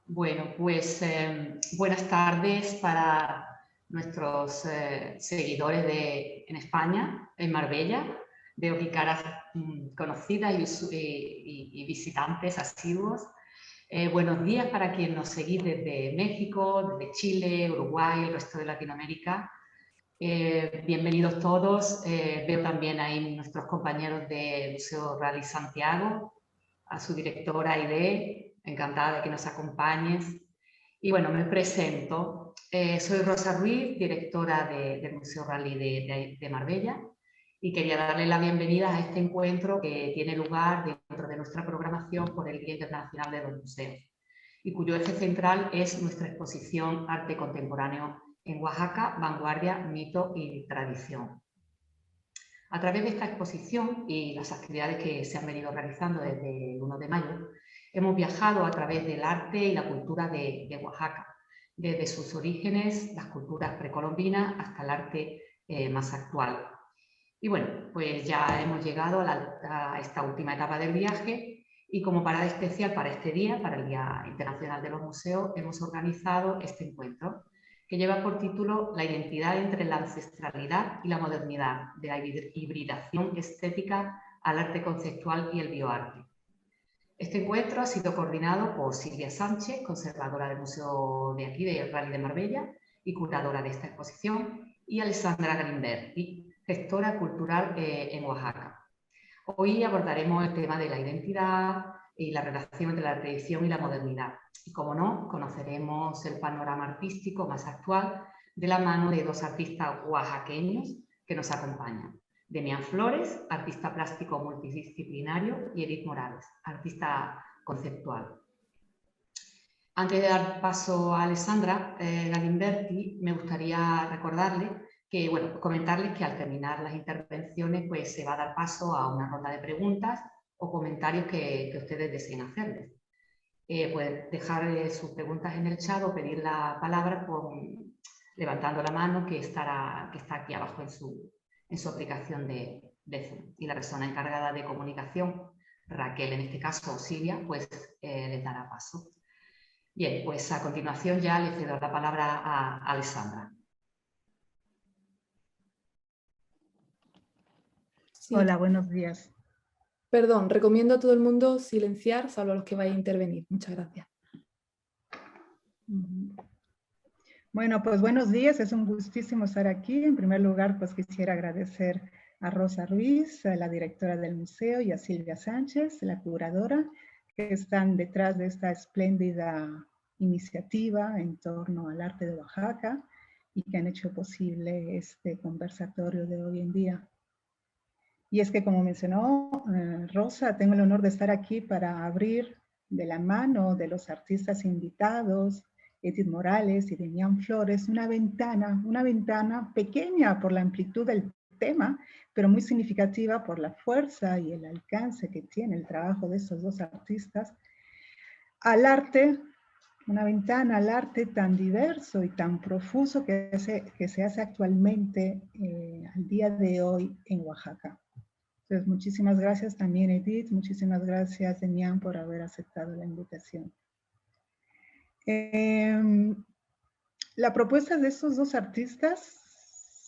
Bueno, pues buenas tardes para nuestros seguidores en España, en Marbella. Veo aquí caras conocidas y visitantes asiduos. Buenos días para quienes nos seguís desde México, desde Chile, Uruguay, el resto de Latinoamérica. Bienvenidos todos. Veo también ahí nuestros compañeros del Museo Rally Santiago, a su directora Aide, encantada de que nos acompañes. Y bueno, me presento. Soy Rosa Ruiz, directora del Museo Rally de Marbella, y quería darle la bienvenida a este encuentro que tiene lugar dentro de nuestra programación por el Día Internacional de los Museos, y cuyo eje central es nuestra exposición Arte Contemporáneo en Oaxaca, Vanguardia, Mito y Tradición. A través de esta exposición y las actividades que se han venido realizando desde el 1 de mayo, hemos viajado a través del arte y la cultura de Oaxaca, desde sus orígenes, las culturas precolombinas, hasta el arte más actual. Y bueno, pues ya hemos llegado a esta última etapa del viaje, y como parada especial para este día, para el Día Internacional de los Museos, hemos organizado este encuentro, que lleva por título La identidad entre la ancestralidad y la modernidad, de la hibridación estética al arte conceptual y el bioarte. Este encuentro ha sido coordinado por Silvia Sánchez, conservadora del Museo de aquí, del Rally de Marbella, y curadora de esta exposición, y Alessandra Galimberti, gestora cultural en Oaxaca. Hoy abordaremos el tema de la identidad y la relación entre la tradición y la modernidad. Y como no, conoceremos el panorama artístico más actual de la mano de dos artistas oaxaqueños que nos acompañan. Demián Flores, artista plástico multidisciplinario, y Edith Morales, artista conceptual. Antes de dar paso a Alessandra Galimberti, me gustaría comentarles que al terminar las intervenciones, pues se va a dar paso a una ronda de preguntas o comentarios que ustedes deseen hacerles. Pueden dejar sus preguntas en el chat o pedir la palabra levantando la mano que está aquí abajo en su aplicación de Zoom. Y la persona encargada de comunicación, Raquel en este caso, o Silvia, pues les dará paso. Bien, pues a continuación ya le cedo la palabra a Alessandra. Sí. Hola, buenos días. Perdón, recomiendo a todo el mundo silenciar, salvo a los que vayan a intervenir. Muchas gracias. Bueno, pues buenos días, es un gustísimo estar aquí. En primer lugar, pues quisiera agradecer a Rosa Ruiz, a la directora del museo, y a Silvia Sánchez, la curadora, que están detrás de esta espléndida iniciativa en torno al arte de Oaxaca y que han hecho posible este conversatorio de hoy en día. Y es que, como mencionó Rosa, tengo el honor de estar aquí para abrir de la mano de los artistas invitados, Edith Morales y Demián Flores, una ventana pequeña por la amplitud del tema, pero muy significativa por la fuerza y el alcance que tiene el trabajo de estos dos artistas, al arte, una ventana al arte tan diverso y tan profuso que se hace actualmente al día de hoy en Oaxaca. Entonces, muchísimas gracias también, Edith, muchísimas gracias, Demián, por haber aceptado la invitación. La propuesta de estos dos artistas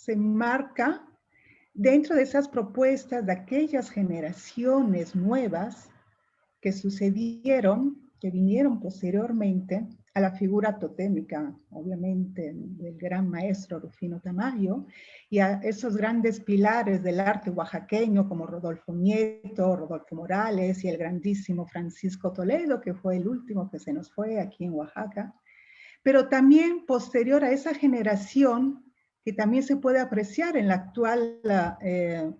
se enmarca dentro de esas propuestas de aquellas generaciones nuevas que sucedieron, que vinieron posteriormente a la figura totémica, obviamente, del gran maestro Rufino Tamayo, y a esos grandes pilares del arte oaxaqueño como Rodolfo Nieto, Rodolfo Morales y el grandísimo Francisco Toledo, que fue el último que se nos fue aquí en Oaxaca, pero también posterior a esa generación que también se puede apreciar en la actual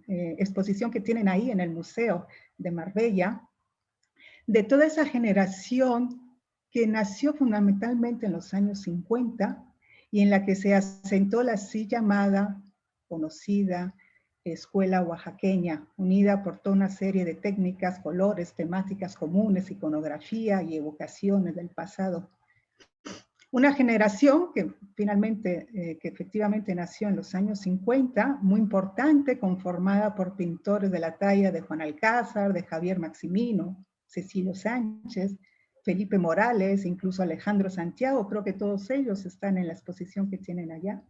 exposición que tienen ahí en el Museo de Marbella, de toda esa generación que nació fundamentalmente en los años 50 y en la que se asentó la así llamada, conocida, escuela oaxaqueña, unida por toda una serie de técnicas, colores, temáticas comunes, iconografía y evocaciones del pasado. Una generación que finalmente, que efectivamente nació en los años 50, muy importante, conformada por pintores de la talla de Juan Alcázar, de Javier Maximino, Cecilio Sánchez, Felipe Morales, incluso Alejandro Santiago, creo que todos ellos están en la exposición que tienen allá,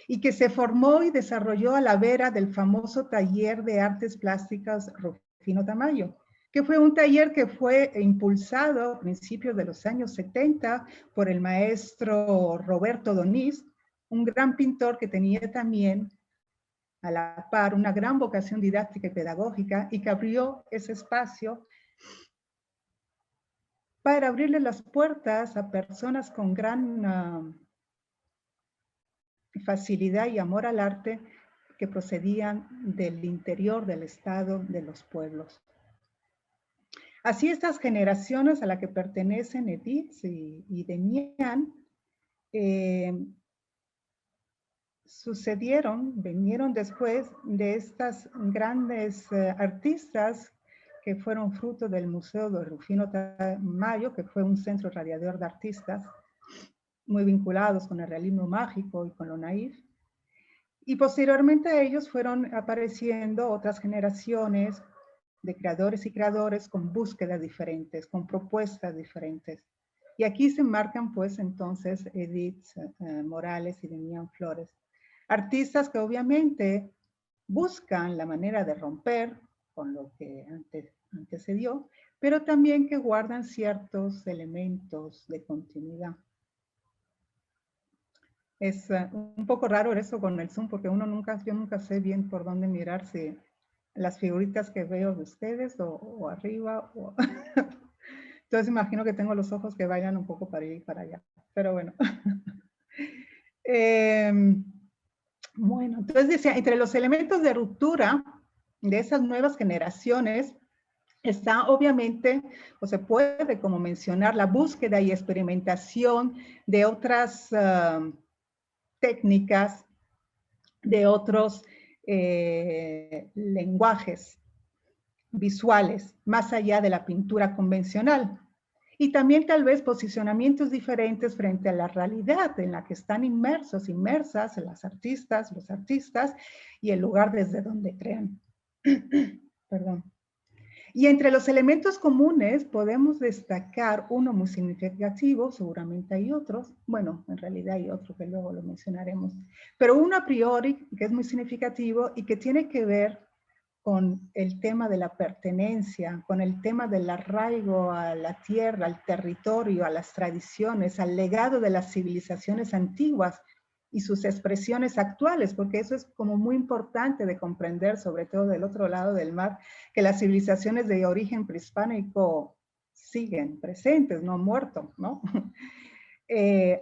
y que se formó y desarrolló a la vera del famoso taller de artes plásticas Rufino Tamayo, que fue un taller que fue impulsado a principios de los años 70 por el maestro Roberto Doniz, un gran pintor que tenía también a la par una gran vocación didáctica y pedagógica, y que abrió ese espacio para abrirle las puertas a personas con gran facilidad y amor al arte que procedían del interior del estado, de los pueblos. Así estas generaciones a las que pertenecen Edith y Demián vinieron después de estas grandes artistas que fueron fruto del Museo de Rufino Tamayo, que fue un centro radiador de artistas muy vinculados con el realismo mágico y con lo naif. Y posteriormente a ellos fueron apareciendo otras generaciones de creadores y creadores con búsquedas diferentes, con propuestas diferentes. Y aquí se marcan pues entonces Edith Morales y Demián Flores. Artistas que obviamente buscan la manera de romper con lo que antes se dio, pero también que guardan ciertos elementos de continuidad. Es un poco raro eso con el Zoom, porque yo nunca sé bien por dónde mirar, si las figuritas que veo de ustedes o arriba. Entonces imagino que tengo los ojos que vayan un poco para ir y para allá. Pero bueno. Bueno, entonces decía, entre los elementos de ruptura de esas nuevas generaciones está obviamente, o se puede como mencionar, la búsqueda y experimentación de otras técnicas, de otros lenguajes visuales, más allá de la pintura convencional. Y también tal vez posicionamientos diferentes frente a la realidad en la que están inmersas las artistas, los artistas, y el lugar desde donde crean. Perdón. Y entre los elementos comunes podemos destacar uno muy significativo, seguramente hay otros, bueno, en realidad hay otro que luego lo mencionaremos, pero uno a priori que es muy significativo y que tiene que ver con el tema de la pertenencia, con el tema del arraigo a la tierra, al territorio, a las tradiciones, al legado de las civilizaciones antiguas y sus expresiones actuales, porque eso es como muy importante de comprender, sobre todo del otro lado del mar, que las civilizaciones de origen prehispánico siguen presentes, no han muerto, ¿no?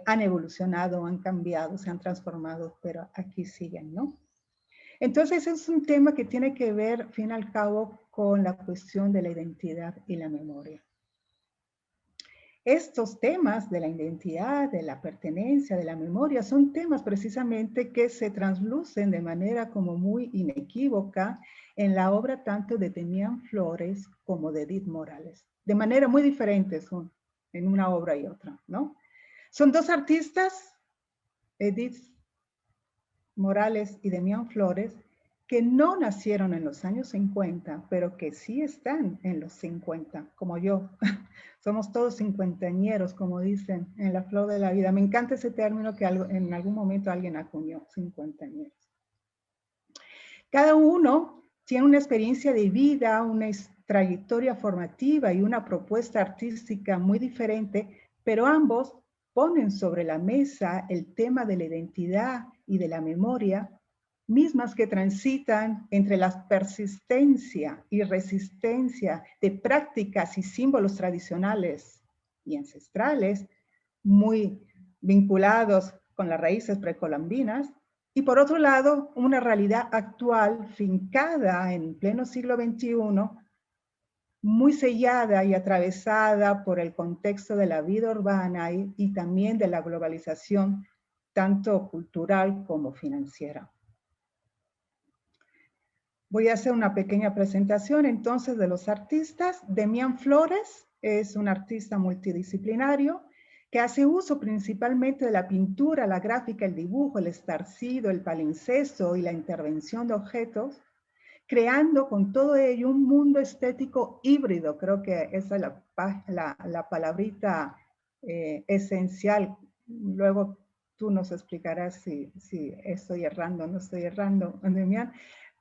Han evolucionado, han cambiado, se han transformado, pero aquí siguen, ¿no? Entonces es un tema que tiene que ver, al fin y al cabo, con la cuestión de la identidad y la memoria. Estos temas de la identidad, de la pertenencia, de la memoria, son temas precisamente que se traslucen de manera como muy inequívoca en la obra tanto de Demián Flores como de Edith Morales. De manera muy diferente son en una obra y otra, ¿no? Son dos artistas, Edith Morales y Demián Flores, que no nacieron en los años 50, pero que sí están en los 50, como yo. Somos todos cincuentañeros, como dicen en La Flor de la Vida. Me encanta ese término que en algún momento alguien acuñó, cincuentañeros. Cada uno tiene una experiencia de vida, una trayectoria formativa y una propuesta artística muy diferente, pero ambos ponen sobre la mesa el tema de la identidad y de la memoria, mismas que transitan entre la persistencia y resistencia de prácticas y símbolos tradicionales y ancestrales, muy vinculados con las raíces precolombinas, y por otro lado, una realidad actual fincada en pleno siglo XXI, muy sellada y atravesada por el contexto de la vida urbana y también de la globalización, tanto cultural como financiera. Voy a hacer una pequeña presentación entonces de los artistas. Demián Flores es un artista multidisciplinario que hace uso principalmente de la pintura, la gráfica, el dibujo, el estarcido, el palincesto y la intervención de objetos, creando con todo ello un mundo estético híbrido. Creo que esa es la palabrita esencial. Luego tú nos explicarás si estoy errando o no estoy errando, Demián,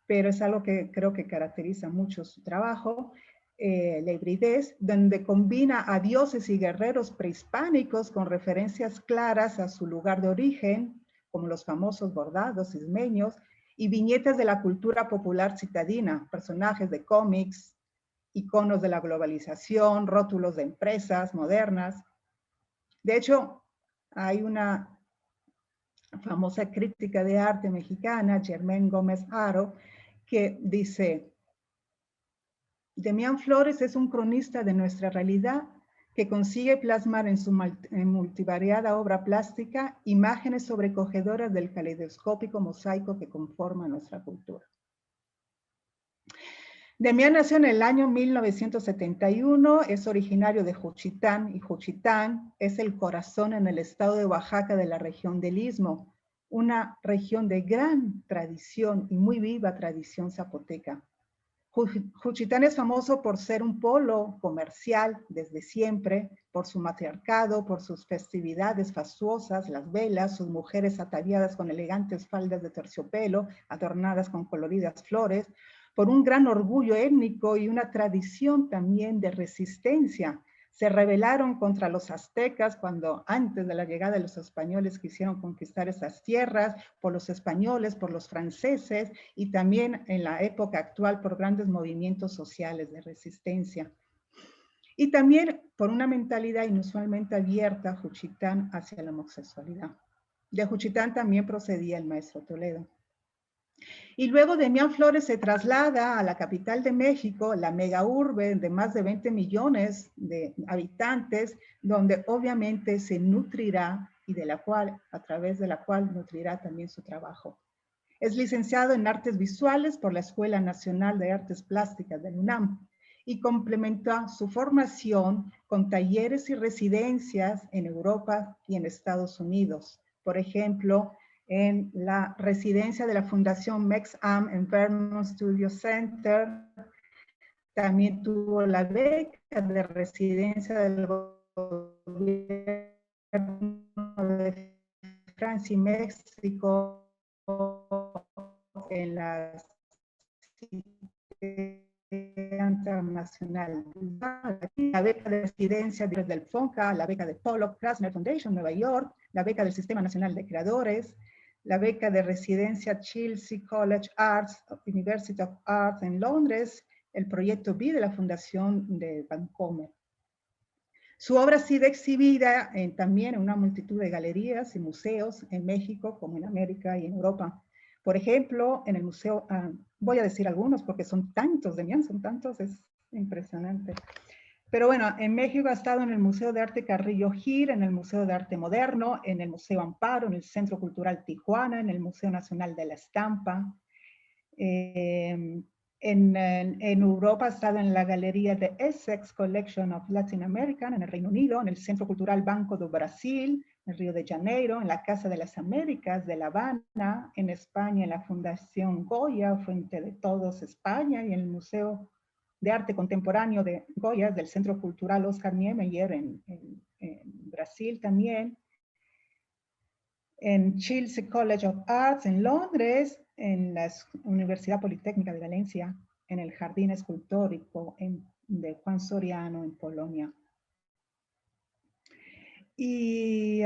pero es algo que creo que caracteriza mucho su trabajo. La hibridez, donde combina a dioses y guerreros prehispánicos con referencias claras a su lugar de origen, como los famosos bordados ismeños, y viñetas de la cultura popular citadina, personajes de cómics, iconos de la globalización, rótulos de empresas modernas. De hecho, hay una famosa crítica de arte mexicana, Germán Gómez Haro, que dice: Demián Flores es un cronista de nuestra realidad que consigue plasmar en su multivariada obra plástica imágenes sobrecogedoras del caleidoscópico mosaico que conforma nuestra cultura. Demián nació en el año 1971, es originario de Juchitán, y Juchitán es el corazón en el estado de Oaxaca de la región del Istmo, una región de gran tradición y muy viva tradición zapoteca. Juchitán es famoso por ser un polo comercial desde siempre, por su matriarcado, por sus festividades fastuosas, las velas, sus mujeres ataviadas con elegantes faldas de terciopelo, adornadas con coloridas flores, por un gran orgullo étnico y una tradición también de resistencia. Se rebelaron contra los aztecas cuando antes de la llegada de los españoles quisieron conquistar esas tierras, por los españoles, por los franceses y también en la época actual por grandes movimientos sociales de resistencia. Y también por una mentalidad inusualmente abierta, Juchitán, hacia la homosexualidad. De Juchitán también procedía el maestro Toledo. Y luego Demián Flores se traslada a la capital de México, la mega urbe de más de 20 millones de habitantes, donde obviamente se nutrirá y a través de la cual nutrirá también su trabajo. Es licenciado en Artes Visuales por la Escuela Nacional de Artes Plásticas del UNAM y complementa su formación con talleres y residencias en Europa y en Estados Unidos. Por ejemplo, en la residencia de la Fundación MEX-AM en Vermont Studio Center. También tuvo la beca de residencia del gobierno de Francia y México en la internacional. La beca de residencia del FONCA, la beca de Pollock Krasner Foundation, Nueva York, la beca del Sistema Nacional de Creadores, la beca de residencia Chelsea College Arts, University of Arts en Londres, el proyecto B de la Fundación de Vancomer. Su obra ha sido exhibida también en una multitud de galerías y museos en México, como en América y en Europa. Por ejemplo, en el museo, voy a decir algunos porque son tantos, Demián, son tantos, es impresionante. Pero bueno, en México ha estado en el Museo de Arte Carrillo Gil, en el Museo de Arte Moderno, en el Museo Amparo, en el Centro Cultural Tijuana, en el Museo Nacional de la Estampa. En Europa ha estado en la Galería de Essex Collection of Latin American, en el Reino Unido, en el Centro Cultural Banco do Brasil, en Río de Janeiro, en la Casa de las Américas de La Habana, en España, en la Fundación Goya, Fuente de Todos España, y en el Museo de Arte Contemporáneo de Goya, del Centro Cultural Oscar Niemeyer en Brasil también, en Chelsea College of Arts en Londres, en la Universidad Politécnica de Valencia, en el Jardín Escultórico de Juan Soriano en Polonia. Y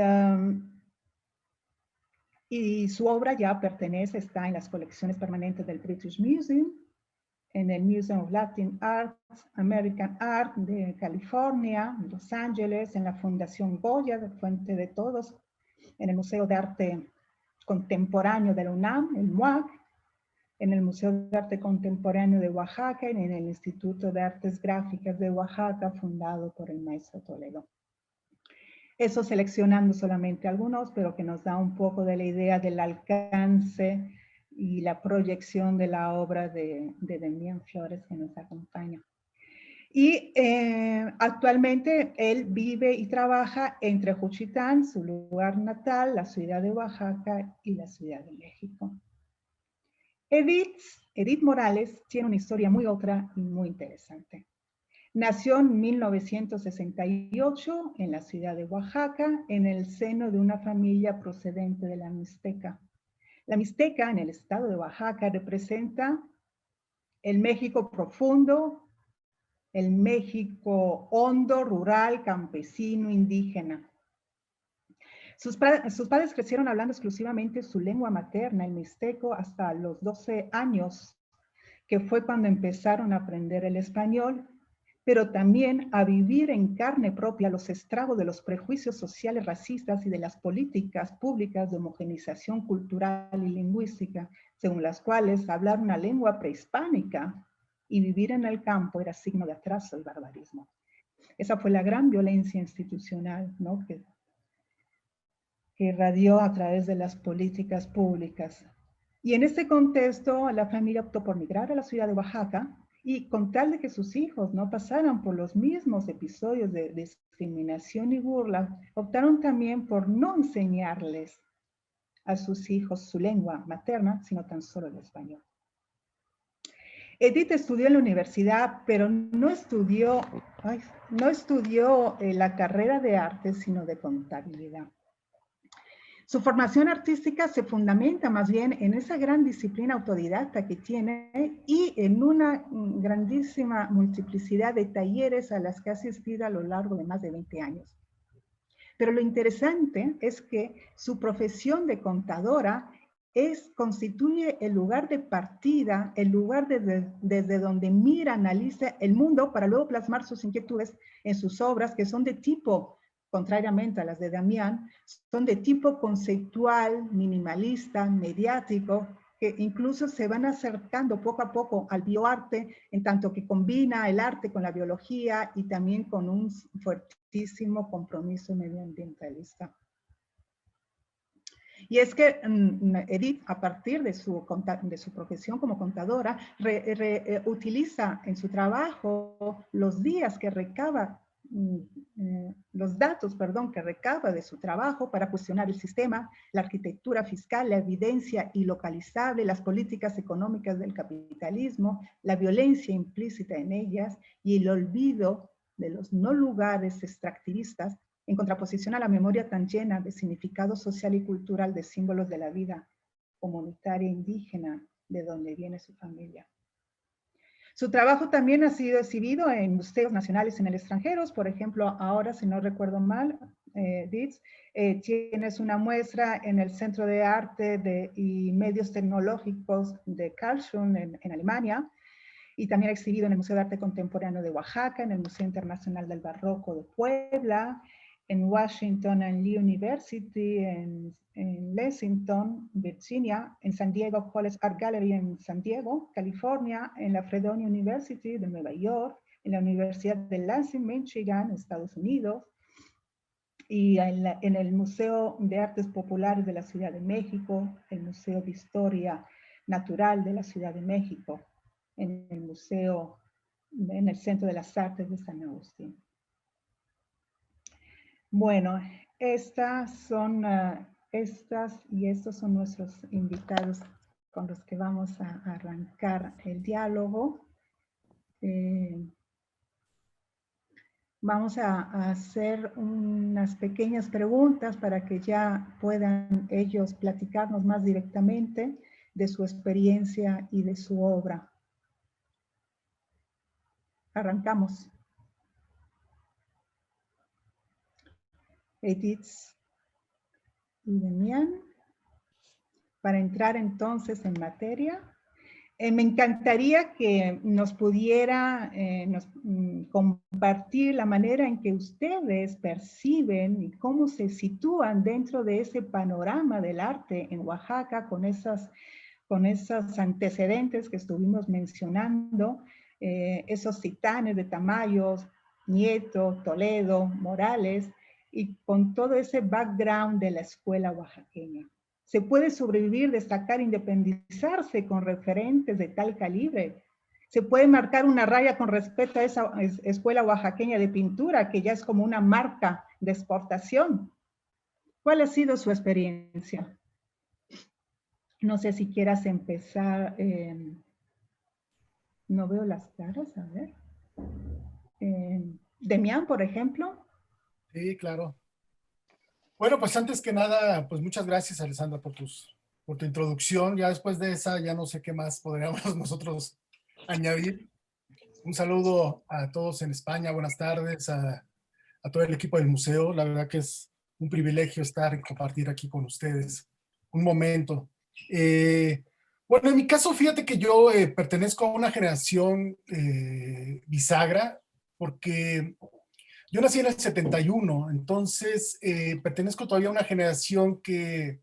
su obra ya está en las colecciones permanentes del British Museum, en el Museum of Latin Arts, American Art de California, en Los Ángeles, en la Fundación Goya, de Fuente de Todos, en el Museo de Arte Contemporáneo de la UNAM, el MUAC, en el Museo de Arte Contemporáneo de Oaxaca, y en el Instituto de Artes Gráficas de Oaxaca, fundado por el maestro Toledo. Eso seleccionando solamente algunos, pero que nos da un poco de la idea del alcance y la proyección de la obra de Demián Flores que nos acompaña. Y actualmente él vive y trabaja entre Juchitán, su lugar natal, la ciudad de Oaxaca y la Ciudad de México. Edith Morales tiene una historia muy otra y muy interesante. Nació en 1968 en la ciudad de Oaxaca, en el seno de una familia procedente de la Mixteca. La Mixteca en el estado de Oaxaca representa el México profundo, el México hondo, rural, campesino, indígena. Sus padres crecieron hablando exclusivamente su lengua materna, el mixteco, hasta los 12 años, que fue cuando empezaron a aprender el español, pero también a vivir en carne propia los estragos de los prejuicios sociales racistas y de las políticas públicas de homogenización cultural y lingüística, según las cuales hablar una lengua prehispánica y vivir en el campo era signo de atraso y barbarismo. Esa fue la gran violencia institucional, ¿no?, que irradió a través de las políticas públicas. Y en este contexto, la familia optó por migrar a la ciudad de Oaxaca y con tal de que sus hijos no pasaran por los mismos episodios de discriminación y burla, optaron también por no enseñarles a sus hijos su lengua materna, sino tan solo el español. Edith estudió en la universidad, pero no estudió la carrera de arte, sino de contabilidad. Su formación artística se fundamenta más bien en esa gran disciplina autodidacta que tiene y en una grandísima multiplicidad de talleres a las que ha asistido a lo largo de más de 20 años. Pero lo interesante es que su profesión de contadora constituye el lugar de partida, el lugar desde donde mira, analiza el mundo para luego plasmar sus inquietudes en sus obras, que son de tipo, contrariamente a las de Damián, son de tipo conceptual, minimalista, mediático, que incluso se van acercando poco a poco al bioarte, en tanto que combina el arte con la biología y también con un fuertísimo compromiso medioambientalista. Y es que Edith, a partir de su profesión como contadora, utiliza en su trabajo los días que recaba, los datos, perdón, que recaba de su trabajo para cuestionar el sistema, la arquitectura fiscal, la evidencia ilocalizable, las políticas económicas del capitalismo, la violencia implícita en ellas y el olvido de los no lugares extractivistas, en contraposición a la memoria tan llena de significado social y cultural de símbolos de la vida comunitaria indígena de donde viene su familia. Su trabajo también ha sido exhibido en museos nacionales en el extranjero. Por ejemplo, ahora, si no recuerdo mal, Ditz, tienes una muestra en el Centro de Arte y Medios Tecnológicos de Karlsruhe en Alemania, y también ha exhibido en el Museo de Arte Contemporáneo de Oaxaca, en el Museo Internacional del Barroco de Puebla, en Washington and Lee University, en Lexington, Virginia, en San Diego College Art Gallery en San Diego, California, en la Fredonia University de Nueva York, en la Universidad de Lansing, Michigan, Estados Unidos, y en el Museo de Artes Populares de la Ciudad de México, el Museo de Historia Natural de la Ciudad de México, en el Museo, en el Centro de las Artes de San Agustín. Bueno, estos son nuestros invitados con los que vamos a arrancar el diálogo. Vamos a hacer unas pequeñas preguntas para que ya puedan ellos platicarnos más directamente de su experiencia y de su obra. Arrancamos. Edith y Damián, para entrar entonces en materia. Me encantaría que nos pudiera compartir la manera en que ustedes perciben y cómo se sitúan dentro de ese panorama del arte en Oaxaca con esos antecedentes que estuvimos mencionando, esos titanes de Tamayos, Nieto, Toledo, Morales, y con todo ese background de la escuela oaxaqueña. ¿Se puede sobrevivir, destacar, independizarse con referentes de tal calibre? ¿Se puede marcar una raya con respecto a esa escuela oaxaqueña de pintura, que ya es como una marca de exportación? ¿Cuál ha sido su experiencia? No sé si quieras empezar. No veo las caras, a ver. Demián, por ejemplo. Sí, claro. Bueno, pues antes que nada, pues muchas gracias, Alessandra, por tu introducción. Ya después de esa, ya no sé qué más podríamos nosotros añadir. Un saludo a todos en España, buenas tardes, a todo el equipo del museo. La verdad que es un privilegio estar y compartir aquí con ustedes un momento. Bueno, en mi caso, fíjate que yo pertenezco a una generación bisagra, porque yo nací en el 71, entonces pertenezco todavía a una generación que,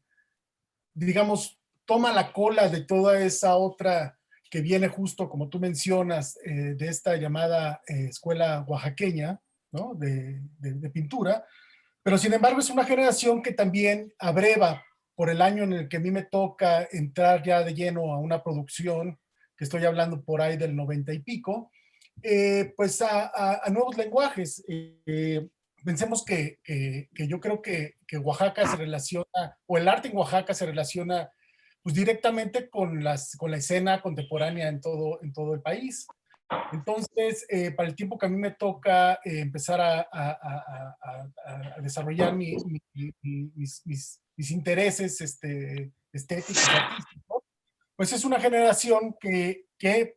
digamos, toma la cola de toda esa otra que viene justo, como tú mencionas, de esta llamada escuela oaxaqueña, ¿no? De pintura, pero sin embargo es una generación que también abreva por el año en el que a mí me toca entrar ya de lleno a una producción, que estoy hablando por ahí del 90 y pico, pues a nuevos lenguajes. Pensemos que yo creo que Oaxaca se relaciona, o el arte en Oaxaca se relaciona pues directamente con la escena contemporánea en todo el país. Entonces, para el tiempo que a mí me toca empezar a desarrollar mis intereses estéticos, artísticos, pues es una generación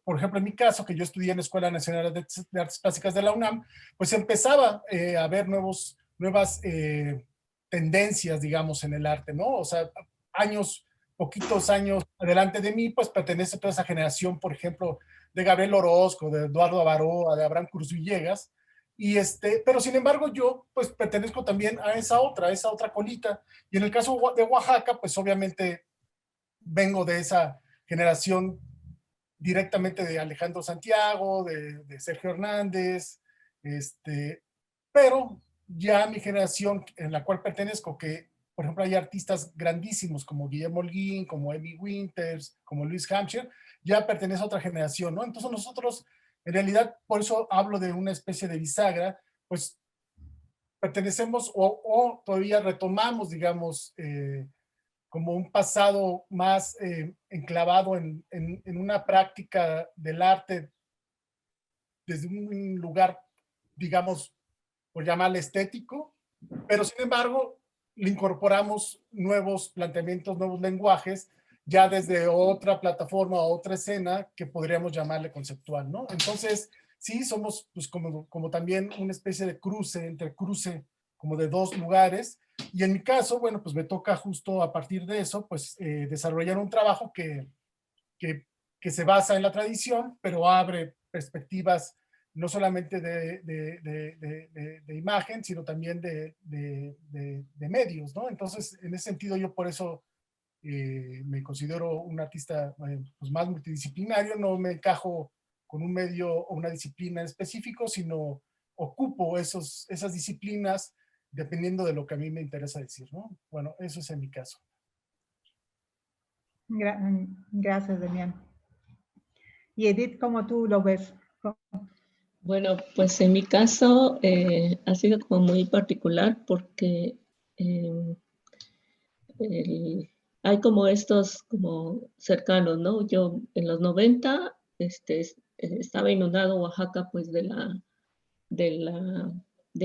por ejemplo, en mi caso, que yo estudié en la Escuela Nacional de Artes Plásticas de la UNAM, pues empezaba a ver nuevas tendencias, digamos, en el arte, ¿no? O sea, poquitos años adelante de mí, pues pertenece a toda esa generación, por ejemplo, de Gabriel Orozco, de Eduardo Avaroa, de Abraham Cruz Villegas, pero sin embargo yo pues pertenezco también a esa otra colita, y en el caso de Oaxaca, pues obviamente vengo de esa generación directamente de Alejandro Santiago, de Sergio Hernández, pero ya mi generación en la cual pertenezco, que por ejemplo hay artistas grandísimos como Guillermo Holguín, como Emmy Winters, como Luis Hampshire, ya pertenece a otra generación, ¿no? Entonces nosotros, en realidad, por eso hablo de una especie de bisagra, pues pertenecemos o todavía retomamos, digamos, como un pasado más enclavado en una práctica del arte desde un lugar, digamos, por llamarle estético, pero sin embargo le incorporamos nuevos planteamientos, nuevos lenguajes, ya desde otra plataforma o otra escena que podríamos llamarle conceptual, ¿no? Entonces, sí, somos pues como también una especie de cruce como de dos lugares, y en mi caso, bueno, pues me toca justo a partir de eso, pues desarrollar un trabajo que, que se basa en la tradición, pero abre perspectivas no solamente de imagen, sino también de medios, ¿no? Entonces, en ese sentido, yo por eso me considero un artista pues más multidisciplinario, no me encajo con un medio o una disciplina en específico, sino ocupo esas disciplinas dependiendo de lo que a mí me interesa decir, ¿no? Bueno, eso es en mi caso. Gracias, Demián. Y Edith, ¿cómo tú lo ves? Bueno, pues en mi caso ha sido como muy particular porque hay como estos como cercanos, ¿no? Yo en los 90 estaba inundado Oaxaca pues de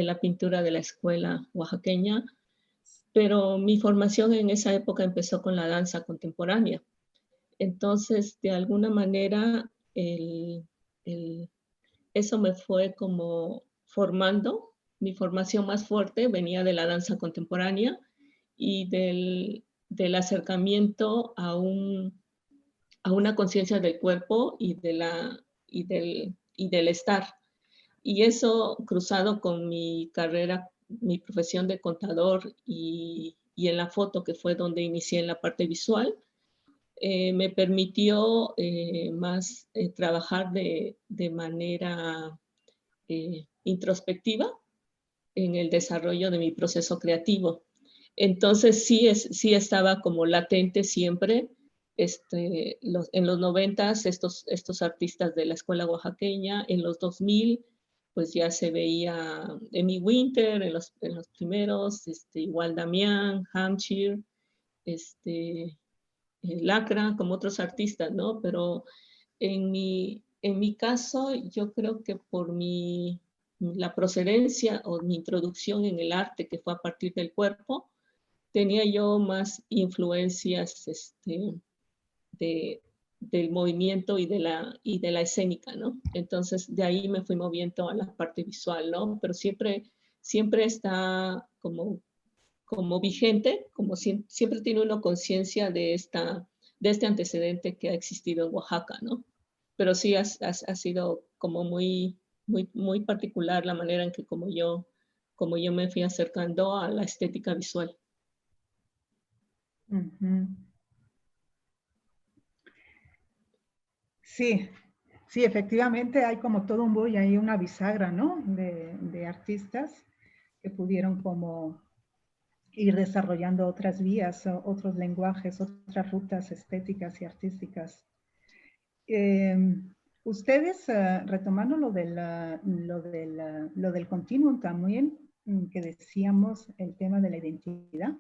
la pintura de la escuela oaxaqueña, pero mi formación en esa época empezó con la danza contemporánea. Entonces, de alguna manera, eso me fue como formando. Mi formación más fuerte venía de la danza contemporánea y del acercamiento a una conciencia del cuerpo y del estar. Y eso cruzado con mi carrera, mi profesión de contador y en la foto, que fue donde inicié en la parte visual, me permitió más trabajar de manera introspectiva en el desarrollo de mi proceso creativo. Entonces sí estaba como latente siempre en los 90s estos artistas de la escuela oaxaqueña, en los 2000 pues ya se veía Emmy Winter en los primeros, igual Damián, Hampshire, lacra como otros artistas, ¿no? Pero en mi caso, yo creo que por la procedencia o mi introducción en el arte, que fue a partir del cuerpo, tenía yo más influencias del movimiento y de la escénica, ¿no? Entonces, de ahí me fui moviendo a la parte visual, ¿no? Pero siempre está como vigente, como siempre tiene una conciencia de este antecedente que ha existido en Oaxaca, ¿no? Pero sí ha sido como muy, muy, muy particular la manera en que como yo me fui acercando a la estética visual. Sí, sí, efectivamente hay como todo un boom y hay una bisagra, ¿no? De artistas que pudieron como ir desarrollando otras vías, otros lenguajes, otras rutas estéticas y artísticas. Ustedes, retomando lo del continuum también, que decíamos, el tema de la identidad,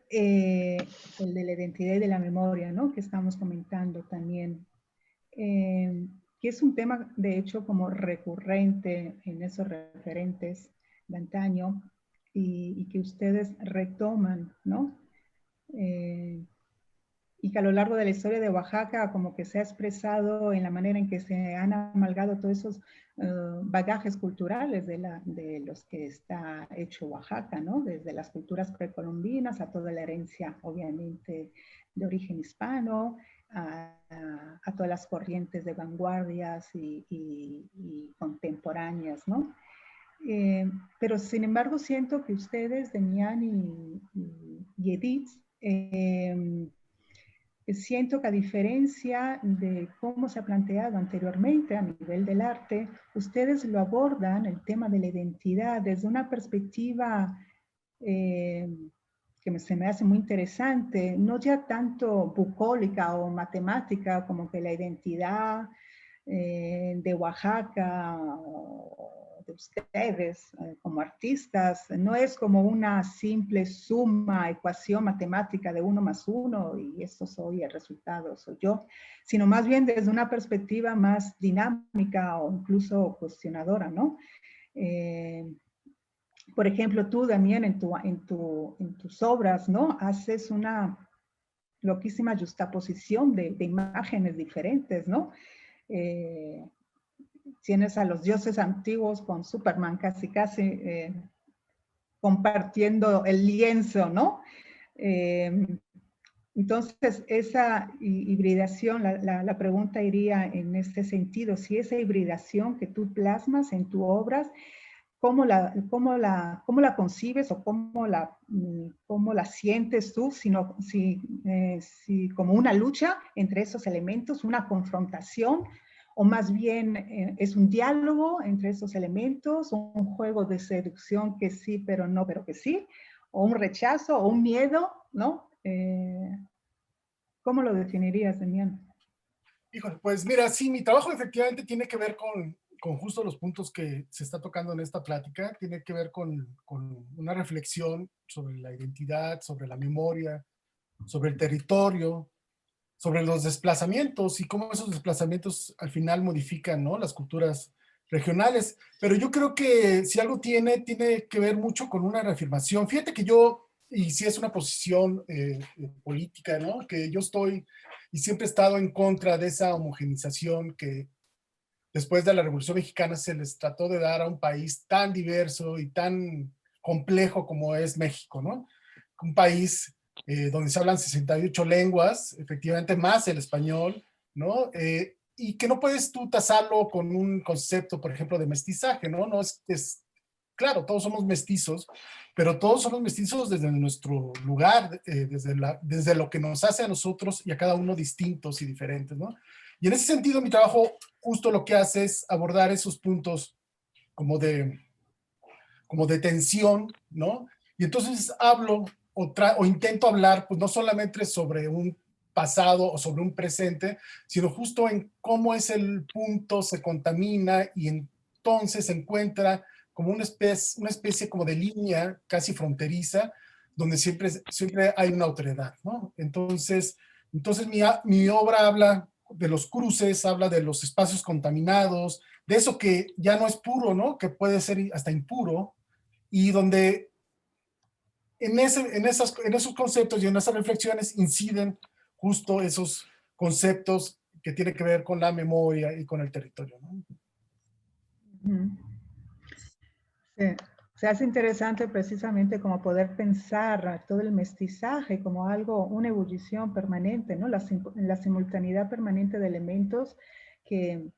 el de la identidad y de la memoria, ¿no? Que estamos comentando también, que es un tema, de hecho, como recurrente en esos referentes de antaño y que ustedes retoman, ¿no? Y que a lo largo de la historia de Oaxaca como que se ha expresado en la manera en que se han amalgado todos esos bagajes culturales de los que está hecho Oaxaca, ¿no? Desde las culturas precolombinas a toda la herencia, obviamente, de origen hispano, a todas las corrientes de vanguardias y contemporáneas, ¿no? Pero sin embargo siento que ustedes, Demián y Edith, siento que a diferencia de cómo se ha planteado anteriormente a nivel del arte, ustedes lo abordan, el tema de la identidad, desde una perspectiva que se me hace muy interesante, no ya tanto bucólica o matemática, como que la identidad de Oaxaca de ustedes como artistas no es como una simple suma, ecuación matemática de 1 más 1 y esto soy, el resultado soy yo, sino más bien desde una perspectiva más dinámica o incluso cuestionadora, ¿no? Por ejemplo, tú, Damián, en tus obras, ¿no? Haces una loquísima juxtaposición de imágenes diferentes, ¿no? Tienes a los dioses antiguos con Superman casi compartiendo el lienzo, ¿no? Entonces, esa hibridación, la pregunta iría en este sentido, si esa hibridación que tú plasmas en tus obras, ¿cómo la concibes o cómo la sientes tú, si como una lucha entre esos elementos, una confrontación, o más bien es un diálogo entre esos elementos, un juego de seducción que sí, pero no, pero que sí, o un rechazo, o un miedo, ¿no? ¿Cómo lo definirías, Demián? Híjole, pues mira, sí, mi trabajo efectivamente tiene que ver con justo los puntos que se está tocando en esta plática, tiene que ver con una reflexión sobre la identidad, sobre la memoria, sobre el territorio, sobre los desplazamientos y cómo esos desplazamientos al final modifican, ¿no?, las culturas regionales. Pero yo creo que si algo tiene que ver mucho con una reafirmación. Fíjate que yo, y si es una posición política, ¿no?, que yo estoy y siempre he estado en contra de esa homogenización que después de la Revolución Mexicana se les trató de dar a un país tan diverso y tan complejo como es México, ¿no? Un país donde se hablan 68 lenguas, efectivamente más el español, ¿no? Y que no puedes tú tasarlo con un concepto, por ejemplo, de mestizaje, ¿no? No claro, todos somos mestizos, pero todos somos mestizos desde nuestro lugar, desde lo que nos hace a nosotros y a cada uno distintos y diferentes, ¿no? Y en ese sentido, mi trabajo justo lo que hace es abordar esos puntos como de tensión, ¿no? Y entonces hablo o intento hablar, pues no solamente sobre un pasado o sobre un presente, sino justo en cómo es el punto, se contamina y entonces se encuentra como una especie como de línea casi fronteriza donde siempre hay una autoridad, ¿no? Entonces mi obra habla de los cruces, habla de los espacios contaminados, de eso que ya no es puro, ¿no? Que puede ser hasta impuro, y donde en esos conceptos y en esas reflexiones inciden justo esos conceptos que tienen que ver con la memoria y con el territorio, ¿no? Sí. Se hace interesante precisamente como poder pensar todo el mestizaje como algo, una ebullición permanente, ¿no? La simultaneidad permanente de elementos que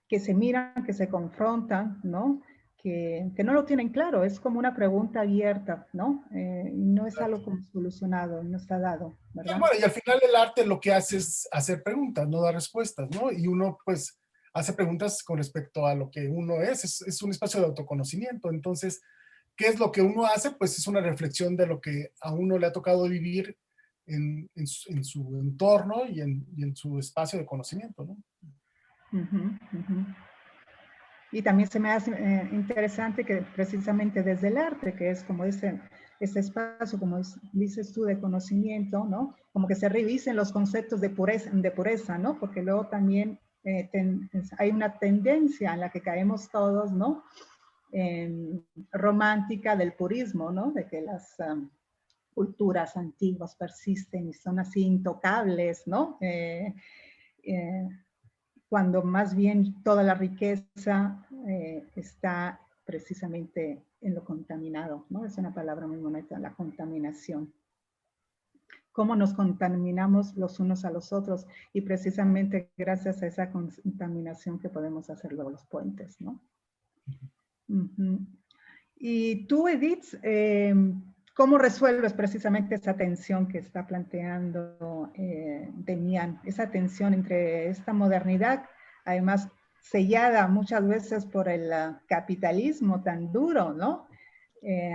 se miran, que se confrontan, ¿no? Que no lo tienen claro, es como una pregunta abierta, ¿no? No es algo como solucionado, no está dado, ¿verdad? Bueno, y al final el arte lo que hace es hacer preguntas, no dar respuestas, ¿no? Y uno pues hace preguntas con respecto a lo que uno es un espacio de autoconocimiento. Entonces, ¿qué es lo que uno hace? Pues es una reflexión de lo que a uno le ha tocado vivir en su entorno y en su espacio de conocimiento, ¿no? Y también se me hace interesante que precisamente desde el arte, que es como ese espacio, como dices tú, de conocimiento, ¿no? Como que se revisen los conceptos de pureza, ¿no? Porque luego también hay una tendencia en la que caemos todos, ¿no? Romántica del purismo, ¿no? De que las culturas antiguas persisten y son así intocables, ¿no? Cuando más bien toda la riqueza está precisamente en lo contaminado, ¿no? Es una palabra muy bonita, la contaminación. Cómo nos contaminamos los unos a los otros, y precisamente gracias a esa contaminación que podemos hacer luego los puentes, ¿no? Y tú, Edith, ¿cómo resuelves precisamente esa tensión que está planteando Demián? Esa tensión entre esta modernidad, además sellada muchas veces por el capitalismo tan duro, ¿no?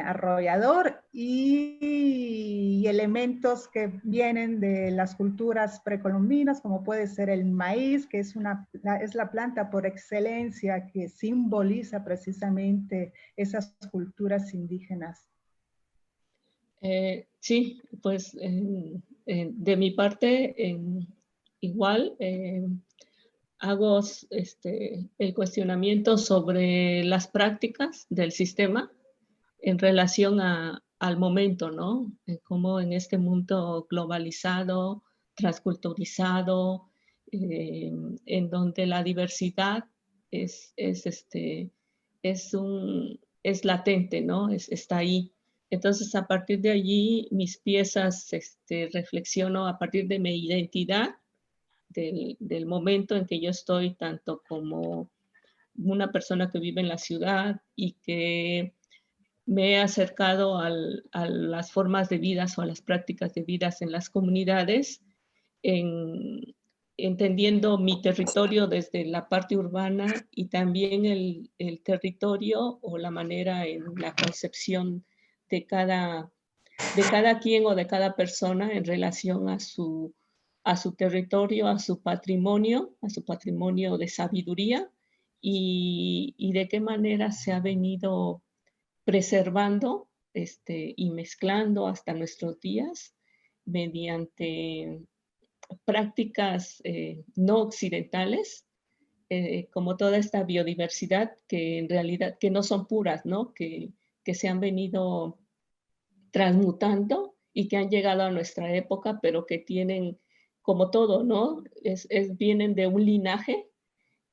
Arrollador, y elementos que vienen de las culturas precolombinas, como puede ser el maíz, que es la planta por excelencia que simboliza precisamente esas culturas indígenas. Sí, pues de mi parte, igual hago el cuestionamiento sobre las prácticas del sistema en relación al momento, ¿no? Cómo en este mundo globalizado, transculturizado, en donde la diversidad es latente, ¿no? Está ahí. Entonces, a partir de allí, mis piezas reflexiono a partir de mi identidad, del momento en que yo estoy, tanto como una persona que vive en la ciudad y que me he acercado a las formas de vida o a las prácticas de vida en las comunidades, entendiendo mi territorio desde la parte urbana y también el territorio o la manera en la concepción de cada quien o de cada persona en relación a su territorio, a su patrimonio de sabiduría, y de qué manera se ha venido preservando y mezclando hasta nuestros días mediante prácticas no occidentales, como toda esta biodiversidad que en realidad que no son puras, ¿no? Que se han venido transmutando y que han llegado a nuestra época, pero que tienen, como todo, ¿no? Vienen de un linaje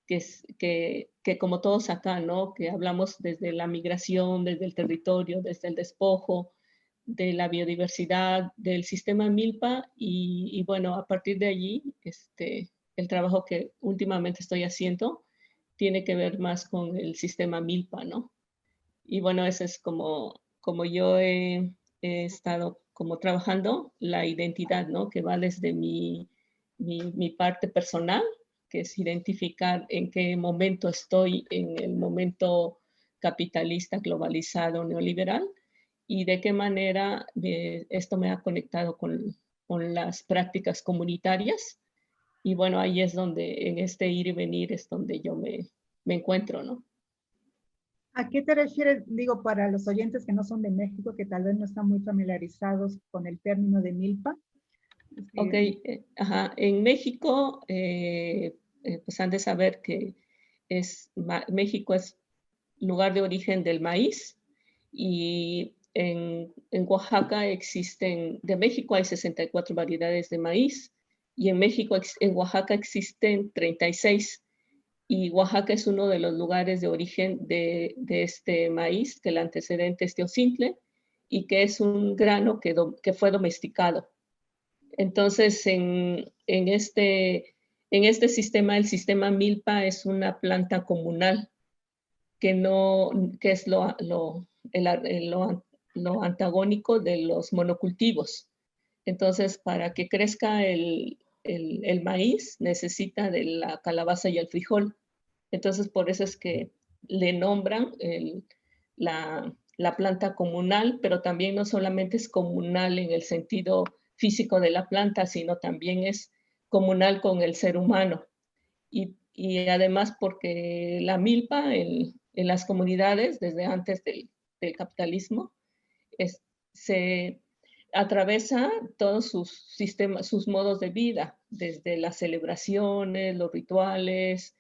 que como todos acá, ¿no? Que hablamos desde la migración, desde el territorio, desde el despojo, de la biodiversidad, del sistema Milpa, y bueno, a partir de allí, el trabajo que últimamente estoy haciendo tiene que ver más con el sistema Milpa, ¿no? Y bueno, ese es como yo he estado como trabajando la identidad, ¿no? Que va desde mi parte personal, que es identificar en qué momento estoy en el momento capitalista, globalizado, neoliberal, y de qué manera esto me ha conectado con las prácticas comunitarias. Y bueno, ahí es donde, en este ir y venir, es donde yo me encuentro, ¿no? ¿A qué te refieres? Digo, para los oyentes que no son de México, que tal vez no están muy familiarizados con el término de milpa. Ok, ajá. En México, pues han de saber que México es lugar de origen del maíz y en Oaxaca de México hay 64 variedades de maíz y en Oaxaca existen 36 y Oaxaca es uno de los lugares de origen de este maíz, que el antecedente es Teocintle y que es un grano que fue domesticado. Entonces, en este sistema, el sistema milpa es una planta comunal que es lo antagónico de los monocultivos. Entonces, para que crezca el maíz, necesita de la calabaza y el frijol. Entonces, por eso es que le nombran la planta comunal, pero también no solamente es comunal en el sentido físico de la planta, sino también es comunal con el ser humano. Y además porque la milpa en las comunidades, desde antes del capitalismo, se atraviesa todos sus sistemas, sus modos de vida, desde las celebraciones, los rituales,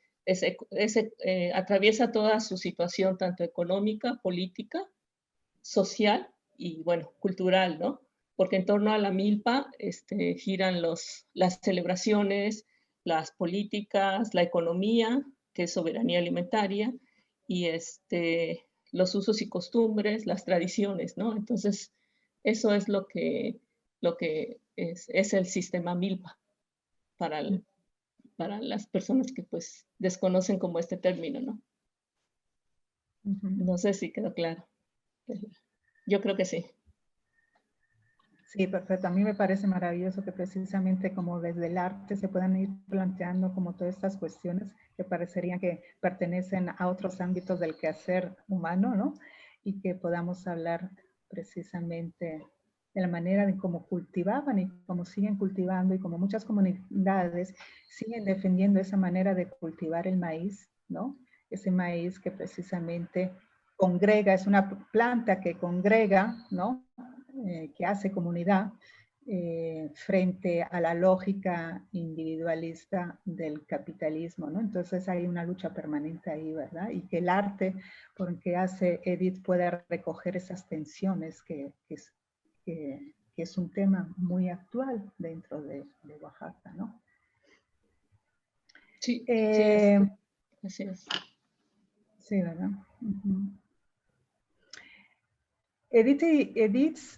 atraviesa toda su situación, tanto económica, política, social y, bueno, cultural, ¿no? Porque en torno a la milpa giran las celebraciones, las políticas, la economía, que es soberanía alimentaria, y los usos y costumbres, las tradiciones, ¿no? Entonces, eso es lo que es el sistema milpa para las personas que pues desconocen como este término, ¿no? No sé si quedó claro. Yo creo que sí. Sí, perfecto. A mí me parece maravilloso que precisamente como desde el arte se puedan ir planteando como todas estas cuestiones que parecerían que pertenecen a otros ámbitos del quehacer humano, ¿no? Y que podamos hablar precisamente de la manera de cómo cultivaban y cómo siguen cultivando y como muchas comunidades siguen defendiendo esa manera de cultivar el maíz, ¿no? Ese maíz que precisamente congrega, es una planta que congrega, ¿no? Que hace comunidad frente a la lógica individualista del capitalismo, ¿no? Entonces hay una lucha permanente ahí, ¿verdad? Y que el arte, porque hace Edith, puede recoger esas tensiones que es un tema muy actual dentro de Oaxaca, ¿no? Sí, así es. Sí, ¿verdad?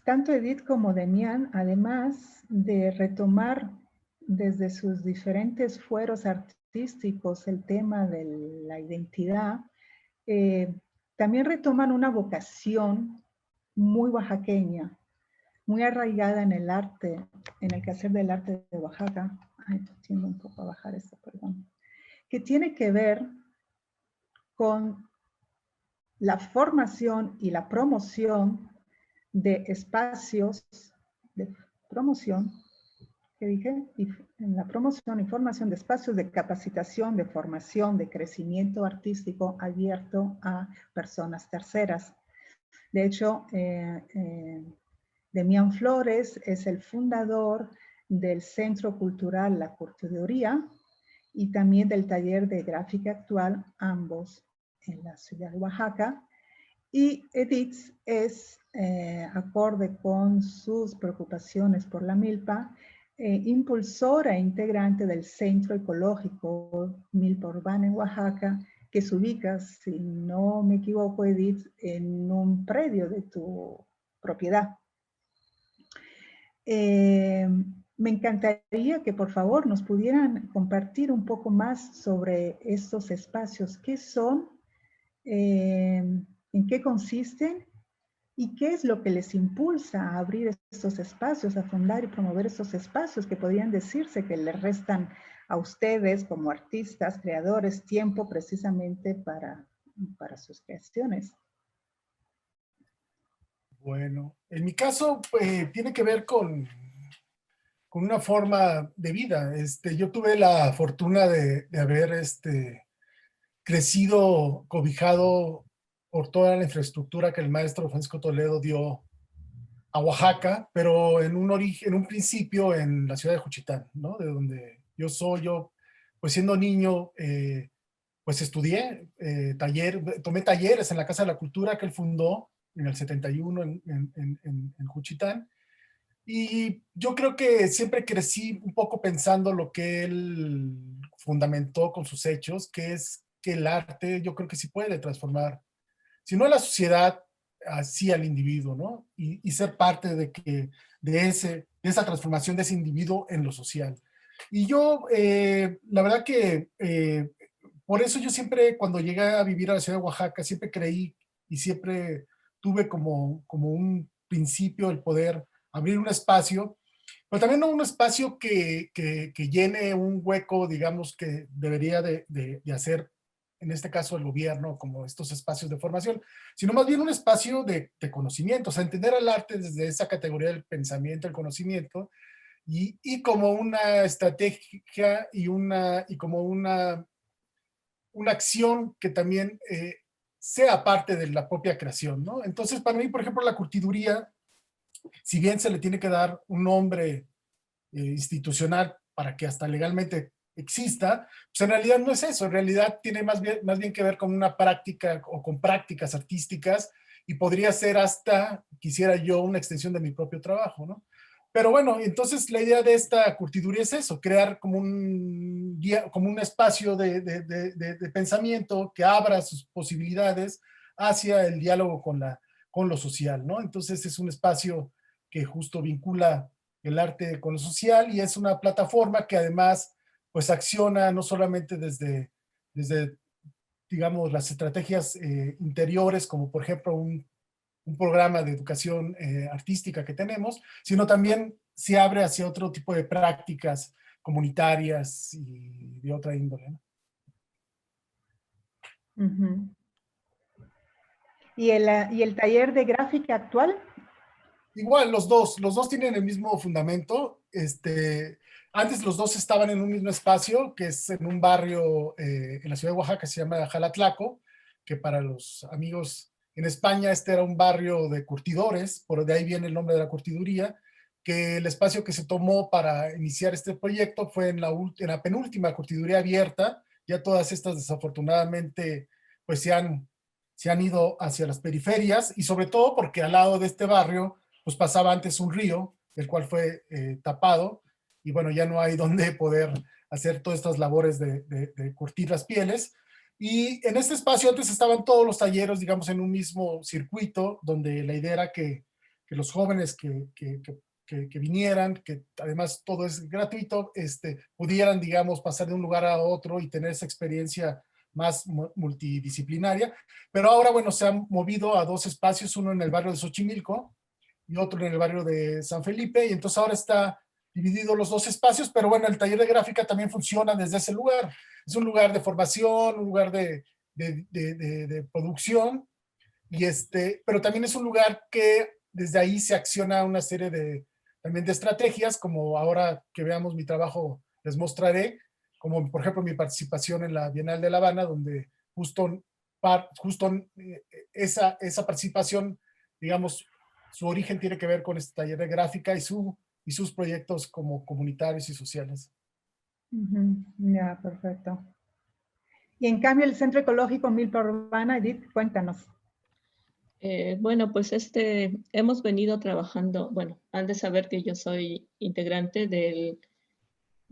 Tanto Edith como Demián, además de retomar desde sus diferentes fueros artísticos el tema de la identidad, también retoman una vocación muy oaxaqueña, muy arraigada en el arte, en el quehacer del arte de Oaxaca. Ay, tiendo un poco a bajar esto, perdón. Que tiene que ver con la formación y la promoción de espacios de promoción, que dije, en la promoción y formación de espacios de capacitación, de formación, de crecimiento artístico abierto a personas terceras. De hecho, Demián Flores es el fundador del Centro Cultural La Curtiduría y también del taller de gráfica actual, ambos en la ciudad de Oaxaca. Y Edith es, acorde con sus preocupaciones por la milpa, impulsora e integrante del Centro Ecológico Milpa Urbana en Oaxaca, que se ubica, si no me equivoco, Edith, en un predio de tu propiedad. Me encantaría que por favor nos pudieran compartir un poco más sobre estos espacios. ¿Qué son? ¿En qué consisten? ¿Y qué es lo que les impulsa a abrir estos espacios, a fundar y promover estos espacios que podrían decirse que les restan a ustedes como artistas, creadores, tiempo precisamente para sus creaciones? Bueno, en mi caso tiene que ver con una forma de vida. Yo tuve la fortuna de haber crecido cobijado por toda la infraestructura que el maestro Francisco Toledo dio a Oaxaca, pero en un principio en la ciudad de Juchitán, ¿no? De donde yo, pues siendo niño, pues estudié tomé talleres en la Casa de la Cultura que él fundó en el 71 en Juchitán. Y yo creo que siempre crecí un poco pensando lo que él fundamentó con sus hechos, que es que el arte, yo creo que sí puede transformar, si no a la sociedad, así al individuo, ¿no? Y ser parte de esa transformación de ese individuo en lo social. Y yo, la verdad que por eso yo siempre, cuando llegué a vivir a la ciudad de Oaxaca, siempre creí y siempre tuve como un principio el poder abrir un espacio, pero también no un espacio que llene un hueco, digamos, que debería de hacer, en este caso, el gobierno, como estos espacios de formación, sino más bien un espacio de conocimiento, o sea, entender al arte desde esa categoría del pensamiento, el conocimiento, y como una estrategia y como una acción que también sea parte de la propia creación, ¿no? Entonces, para mí, por ejemplo, la curtiduría, si bien se le tiene que dar un nombre institucional para que hasta legalmente exista, pues en realidad no es eso, en realidad tiene más bien que ver con una práctica o con prácticas artísticas y podría ser hasta, quisiera yo, una extensión de mi propio trabajo, ¿no? Pero bueno, entonces la idea de esta curtiduría es eso, crear como un espacio de pensamiento que abra sus posibilidades hacia el diálogo con lo social, ¿no? Entonces es un espacio que justo vincula el arte con lo social y es una plataforma que además pues acciona no solamente desde digamos, las estrategias interiores, como por ejemplo un programa de educación artística que tenemos, sino también se abre hacia otro tipo de prácticas comunitarias y de otra índole, ¿no? Uh-huh. ¿Y el taller de gráfica actual? Igual, los dos tienen el mismo fundamento. Antes los dos estaban en un mismo espacio, que es en un barrio en la ciudad de Oaxaca, que se llama Jalatlaco, que para los amigos en España este era un barrio de curtidores, por de ahí viene el nombre de la curtiduría, que el espacio que se tomó para iniciar este proyecto fue en la penúltima curtiduría abierta. Ya todas estas desafortunadamente pues se han ido hacia las periferias y sobre todo porque al lado de este barrio pues pasaba antes un río, el cual fue tapado, y bueno, ya no hay donde poder hacer todas estas labores de curtir las pieles. Y en este espacio antes estaban todos los talleres, digamos, en un mismo circuito, donde la idea era que los jóvenes que vinieran, que además todo es gratuito, pudieran, digamos, pasar de un lugar a otro y tener esa experiencia más multidisciplinaria. Pero ahora, bueno, se han movido a dos espacios, uno en el barrio de Xochimilco, y otro en el barrio de San Felipe, y entonces ahora está dividido los dos espacios, pero bueno, el taller de gráfica también funciona desde ese lugar. Es un lugar de formación, un lugar de producción, pero también es un lugar que desde ahí se acciona una serie también de estrategias, como ahora que veamos mi trabajo les mostraré, como por ejemplo mi participación en la Bienal de La Habana, donde justo esa participación, digamos, su origen tiene que ver con este taller de gráfica y sus proyectos como comunitarios y sociales. Ya, perfecto. Y en cambio el Centro Ecológico Milpa Urbana, Edith, cuéntanos. Bueno, pues hemos venido trabajando, bueno, han de saber que yo soy integrante de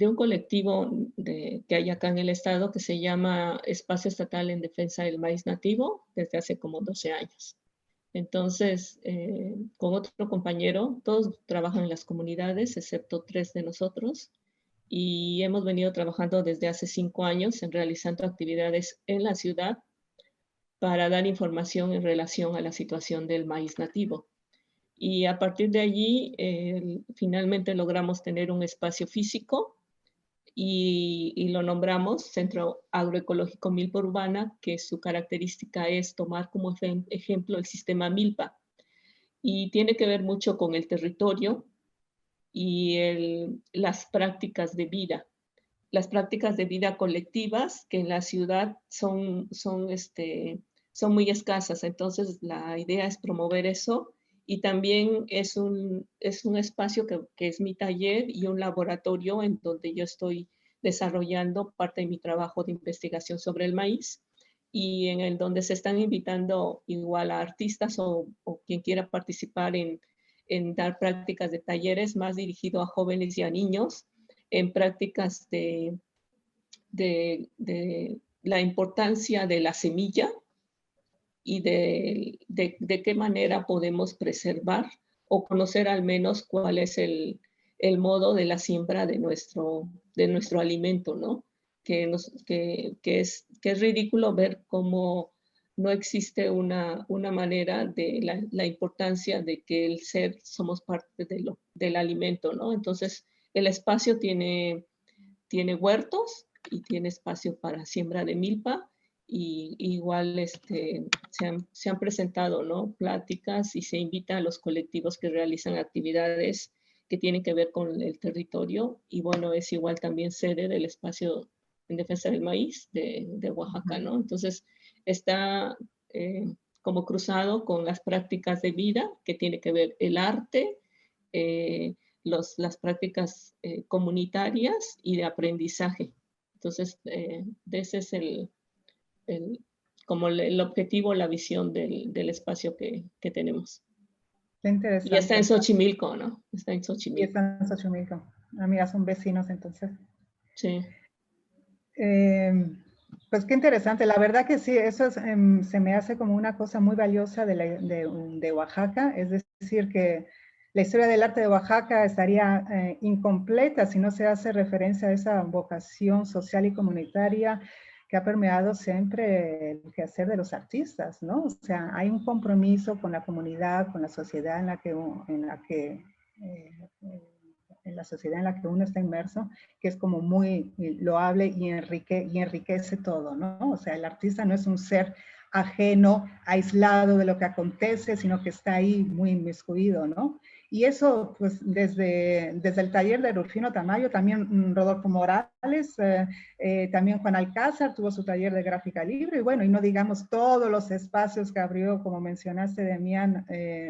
un colectivo que hay acá en el estado que se llama Espacio Estatal en Defensa del Maíz Nativo desde hace como 12 años. Entonces, con otro compañero, todos trabajan en las comunidades, excepto 3 de nosotros, y hemos venido trabajando desde hace 5 años en realizando actividades en la ciudad para dar información en relación a la situación del maíz nativo. Y a partir de allí, finalmente logramos tener un espacio físico y lo nombramos Centro Agroecológico Milpa Urbana, que su característica es tomar como ejemplo el sistema Milpa. Y tiene que ver mucho con el territorio y las prácticas de vida. Las prácticas de vida colectivas que en la ciudad son son muy escasas. Entonces, la idea es promover eso. Y también es un espacio que es mi taller y un laboratorio en donde yo estoy desarrollando parte de mi trabajo de investigación sobre el maíz, y en el donde se están invitando igual a artistas o quien quiera participar en dar prácticas de talleres más dirigido a jóvenes y a niños, en prácticas de la importancia de la semilla y de qué manera podemos preservar o conocer al menos cuál es el modo de la siembra de nuestro alimento, ¿no? Que es ridículo ver cómo no existe una manera de la importancia de que el ser somos parte del alimento, ¿no? Entonces, el espacio tiene huertos y tiene espacio para siembra de milpa, y igual se han presentado, ¿no?, pláticas, y se invita a los colectivos que realizan actividades que tienen que ver con el territorio. Y bueno, es igual también sede del espacio en defensa del maíz de Oaxaca, ¿no? Entonces está como cruzado con las prácticas de vida, que tiene que ver el arte, las prácticas comunitarias y de aprendizaje. Entonces, ese es como el objetivo, la visión del espacio que tenemos. Qué interesante. Y está en Xochimilco, ¿no? Está en Y Xochimilco. está en Xochimilco. Amigas, son vecinos entonces. Sí. Pues qué interesante. La verdad que sí, eso se me hace como una cosa muy valiosa de Oaxaca. Es decir, que la historia del arte de Oaxaca estaría incompleta si no se hace referencia a esa vocación social y comunitaria que ha permeado siempre el quehacer de los artistas, ¿no? O sea, hay un compromiso con la comunidad, con la sociedad en la sociedad en la que uno está inmerso, que es como muy loable y enriquece todo, ¿no? O sea, el artista no es un ser ajeno, aislado de lo que acontece, sino que está ahí muy inmiscuido, ¿no? Y eso, pues, desde el taller de Rufino Tamayo, también Rodolfo Morales, también Juan Alcázar tuvo su taller de gráfica libre, y bueno, y no digamos todos los espacios que abrió, como mencionaste, Demián,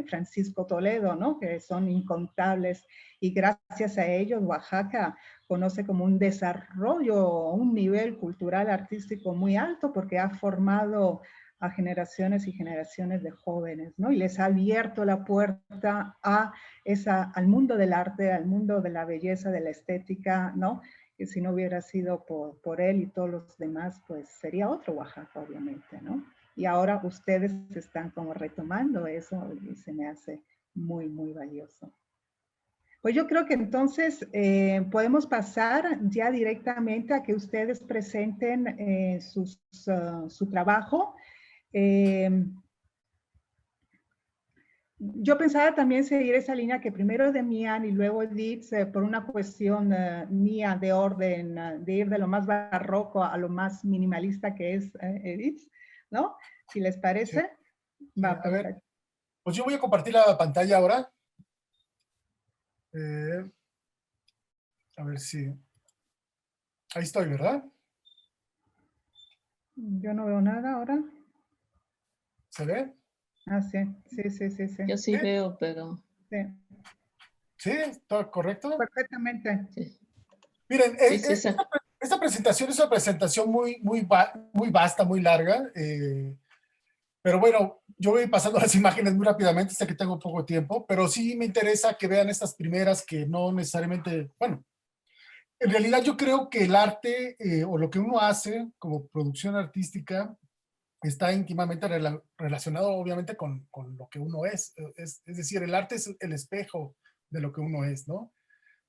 Francisco Toledo, ¿no? Que son incontables, y gracias a ellos Oaxaca conoce como un desarrollo, un nivel cultural, artístico muy alto, porque ha formado a generaciones y generaciones de jóvenes, ¿no? Y les ha abierto la puerta al mundo del arte, al mundo de la belleza, de la estética, ¿no? Que si no hubiera sido por él y todos los demás, pues sería otro Oaxaca, obviamente, ¿no? Y ahora ustedes están como retomando eso, y se me hace muy, muy valioso. Pues yo creo que entonces podemos pasar ya directamente a que ustedes presenten su trabajo. Yo pensaba también seguir esa línea, que primero Demián y luego Edith, por una cuestión mía de orden, de ir de lo más barroco a lo más minimalista que es Edith, ¿no? Si les parece. Sí. Va, a ver, pues yo voy a compartir la pantalla ahora. A ver si... Ahí estoy, ¿verdad? Yo no veo nada ahora. ¿Se ve? Ah, sí. Yo sí veo, pero... Sí. ¿Sí? ¿Todo correcto? Perfectamente. Sí. Miren, Sí, esta presentación es una presentación muy vasta, muy larga, pero bueno, yo voy pasando las imágenes muy rápidamente, sé que tengo poco tiempo, pero sí me interesa que vean estas primeras, que no necesariamente, bueno, en realidad yo creo que el arte o lo que uno hace como producción artística está íntimamente relacionado obviamente con lo que uno es. Es decir, el arte es el espejo de lo que uno es, ¿no?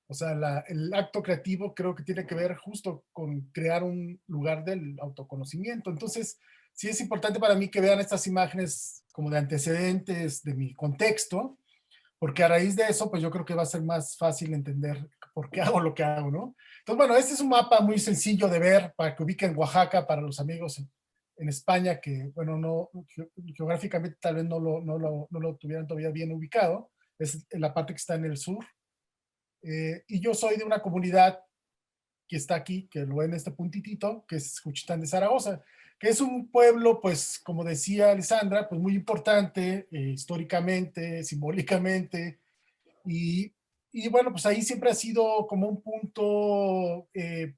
O sea, el acto creativo creo que tiene que ver justo con crear un lugar del autoconocimiento. Entonces, sí es importante para mí que vean estas imágenes como de antecedentes de mi contexto, porque a raíz de eso, pues yo creo que va a ser más fácil entender por qué hago lo que hago, ¿no? Entonces, bueno, este es un mapa muy sencillo de ver para que ubiquen Oaxaca para los amigos en España, que, bueno, no, geográficamente tal vez no lo tuvieran todavía bien ubicado. Es la parte que está en el sur. Y yo soy de una comunidad que está aquí, que lo ven en este puntitito, que es Juchitán de Zaragoza, que es un pueblo, pues, como decía Alessandra, pues muy importante históricamente, simbólicamente, y bueno, pues ahí siempre ha sido como un punto,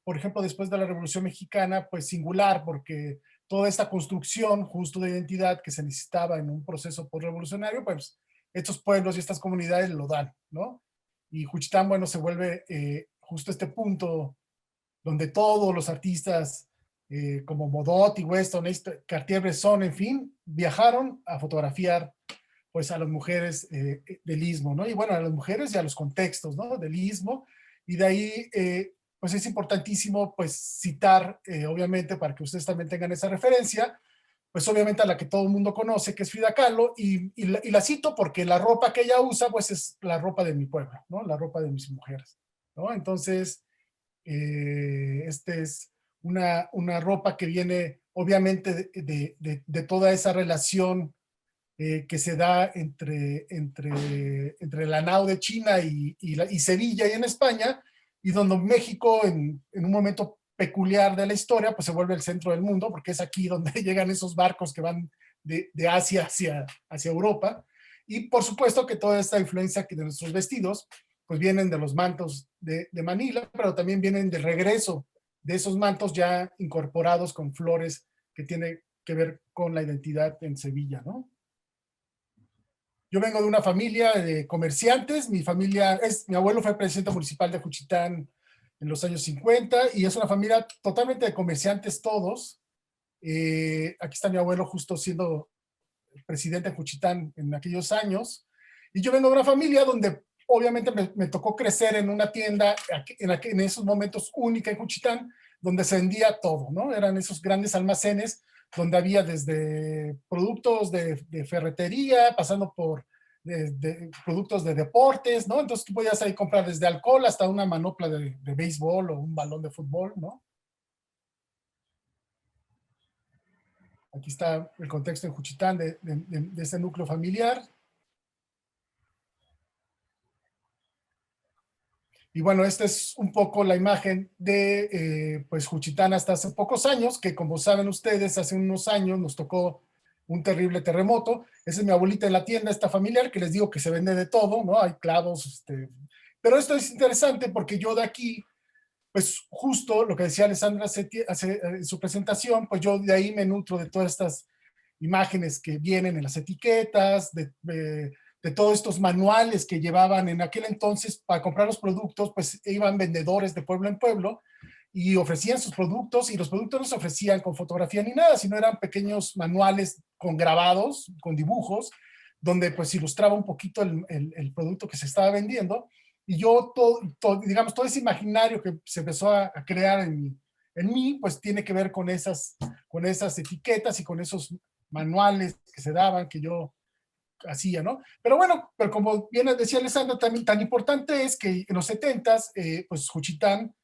por ejemplo, después de la Revolución Mexicana, pues singular, porque toda esta construcción justo de identidad que se necesitaba en un proceso postrevolucionario, pues estos pueblos y estas comunidades lo dan, ¿no? Y Juchitán, bueno, se vuelve justo este punto donde todos los artistas como Modot y Weston, Cartier-Bresson, en fin, viajaron a fotografiar pues a las mujeres del Istmo, ¿no? Y bueno, a las mujeres y a los contextos, ¿no? Del Istmo, y de ahí pues es importantísimo pues citar, obviamente, para que ustedes también tengan esa referencia, pues obviamente a la que todo el mundo conoce, que es Frida Kahlo, y la cito porque la ropa que ella usa, pues es la ropa de mi pueblo, ¿no? La ropa de mis mujeres, ¿no? Entonces, este es una ropa que viene obviamente de toda esa relación que se da entre la nao de China y Sevilla y en España, y donde México en un momento peculiar de la historia, pues se vuelve el centro del mundo, porque es aquí donde llegan esos barcos que van de Asia hacia Europa, y por supuesto que toda esta influencia de nuestros vestidos, pues vienen de los mantos de Manila, pero también vienen del regreso de esos mantos ya incorporados con flores que tiene que ver con la identidad en Sevilla, ¿no? Yo vengo de una familia de comerciantes, mi abuelo fue presidente municipal de Juchitán en los años 50 y es una familia totalmente de comerciantes todos. Aquí está mi abuelo justo siendo presidente de Juchitán en aquellos años. Y yo vengo de una familia donde obviamente me tocó crecer en una tienda en esos momentos única en Juchitán, donde se vendía todo, ¿no? Eran esos grandes almacenes donde había desde productos de ferretería, pasando por productos de deportes, ¿no? Entonces tú podías ahí comprar desde alcohol hasta una manopla de béisbol o un balón de fútbol, ¿no? Aquí está el contexto en Juchitán de ese núcleo familiar. Y bueno, esta es un poco la imagen de pues Juchitán hasta hace pocos años, que como saben ustedes, hace unos años nos tocó un terrible terremoto. Esa es mi abuelita en la tienda, esta familiar, que les digo que se vende de todo, ¿no? Hay clavos, pero esto es interesante porque yo de aquí, pues justo lo que decía Alessandra en su presentación, pues yo de ahí me nutro de todas estas imágenes que vienen en las etiquetas, de todos estos manuales que llevaban en aquel entonces para comprar los productos, pues iban vendedores de pueblo en pueblo y ofrecían sus productos, y los productos no se ofrecían con fotografía ni nada, sino eran pequeños manuales con grabados, con dibujos, donde pues ilustraba un poquito el producto que se estaba vendiendo. Y yo, digamos, todo ese imaginario que se empezó a crear en mí, pues tiene que ver con esas etiquetas y con esos manuales que se daban, que yo hacía, ¿no? Pero bueno, pero como bien decía Alessandra, también tan importante es que en los 70s, pues Juchitán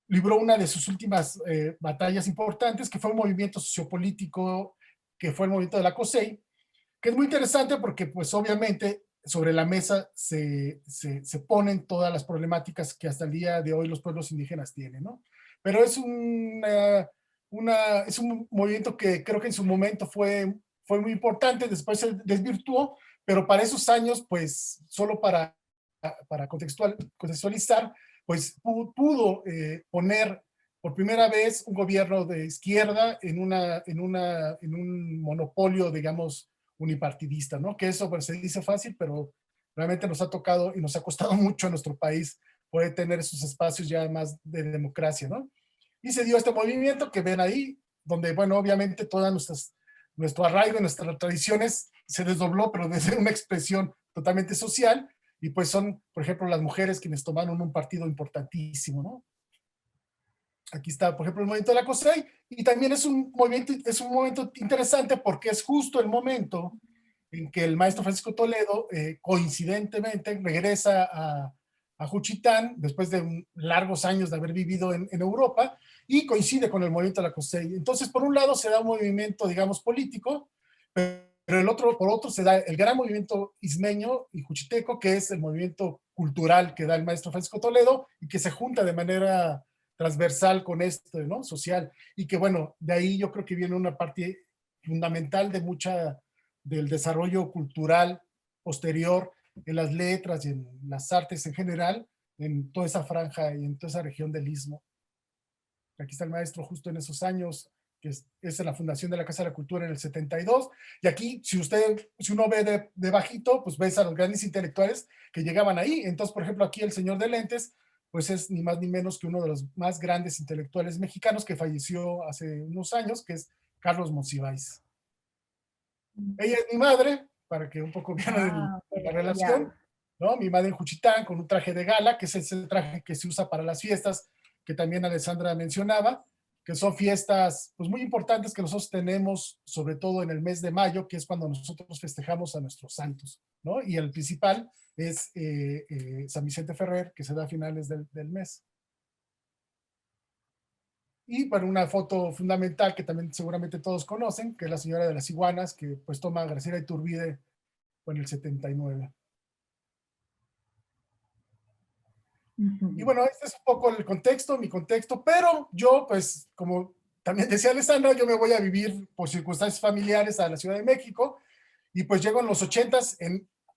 libró una de sus últimas batallas importantes, que fue un movimiento sociopolítico, que fue el movimiento de la COSEI, que es muy interesante porque pues obviamente sobre la mesa se ponen todas las problemáticas que hasta el día de hoy los pueblos indígenas tienen, ¿no? Pero es un movimiento que creo que en su momento fue muy importante, después se desvirtuó, pero para esos años, pues solo para contextualizar, pues pudo poner por primera vez un gobierno de izquierda en un monopolio, digamos, unipartidista, ¿no? Que eso pues, se dice fácil, pero realmente nos ha tocado y nos ha costado mucho a nuestro país poder tener esos espacios ya más de democracia, ¿no? Y se dio este movimiento que ven ahí, donde, bueno, obviamente todas nuestro arraigo, nuestras tradiciones se desdobló, pero desde una expresión totalmente social, y pues son, por ejemplo, las mujeres quienes tomaron un partido importantísimo, ¿no? Aquí está, por ejemplo, el movimiento de la COSEI, y también es un momento interesante porque es justo el momento en que el maestro Francisco Toledo, coincidentemente, regresa a Juchitán después de largos años de haber vivido en Europa, y coincide con el movimiento de la COSEI. Entonces, por un lado se da un movimiento, digamos, político, pero por otro se da el gran movimiento ismeño y juchiteco, que es el movimiento cultural que da el maestro Francisco Toledo y que se junta de manera transversal con esto, ¿no? Social. Y que bueno, de ahí yo creo que viene una parte fundamental de mucha del desarrollo cultural posterior en las letras y en las artes en general, en toda esa franja y en toda esa región del Istmo. Aquí está el maestro justo en esos años, que es en la fundación de la Casa de la Cultura en el 72. Y aquí, si uno ve de bajito, pues ves a los grandes intelectuales que llegaban ahí. Entonces, por ejemplo, aquí el señor de lentes, pues es ni más ni menos que uno de los más grandes intelectuales mexicanos que falleció hace unos años, que es Carlos Monsiváis. Ella es mi madre, para que un poco vean la relación, ¿no? Mi madre en Juchitán, con un traje de gala, que es ese traje que se usa para las fiestas, que también Alessandra mencionaba, que son fiestas pues, muy importantes que nosotros tenemos, sobre todo en el mes de mayo, que es cuando nosotros festejamos a nuestros santos, ¿no? Y el principal es San Vicente Ferrer, que se da a finales del mes. Y bueno, una foto fundamental que también seguramente todos conocen, que es la señora de las iguanas, que pues toma Graciela Iturbide en el 79. Y bueno, este es un poco el contexto, mi contexto, pero yo pues como también decía Alessandra, yo me voy a vivir por circunstancias familiares a la Ciudad de México y pues llego en los 80s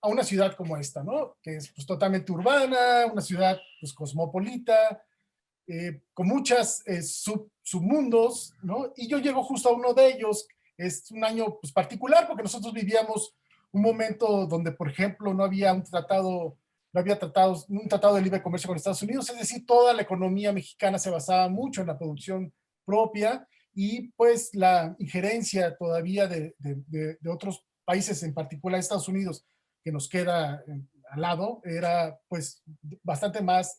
a una ciudad como esta, ¿no? Que es pues totalmente urbana, una ciudad pues cosmopolita, con muchas submundos, ¿no? Y yo llego justo a uno de ellos. Es un año pues, particular porque nosotros vivíamos un momento donde, por ejemplo, no había un tratado de libre comercio con Estados Unidos, es decir, toda la economía mexicana se basaba mucho en la producción propia y pues la injerencia todavía de otros países, en particular Estados Unidos, que nos queda al lado, era pues bastante más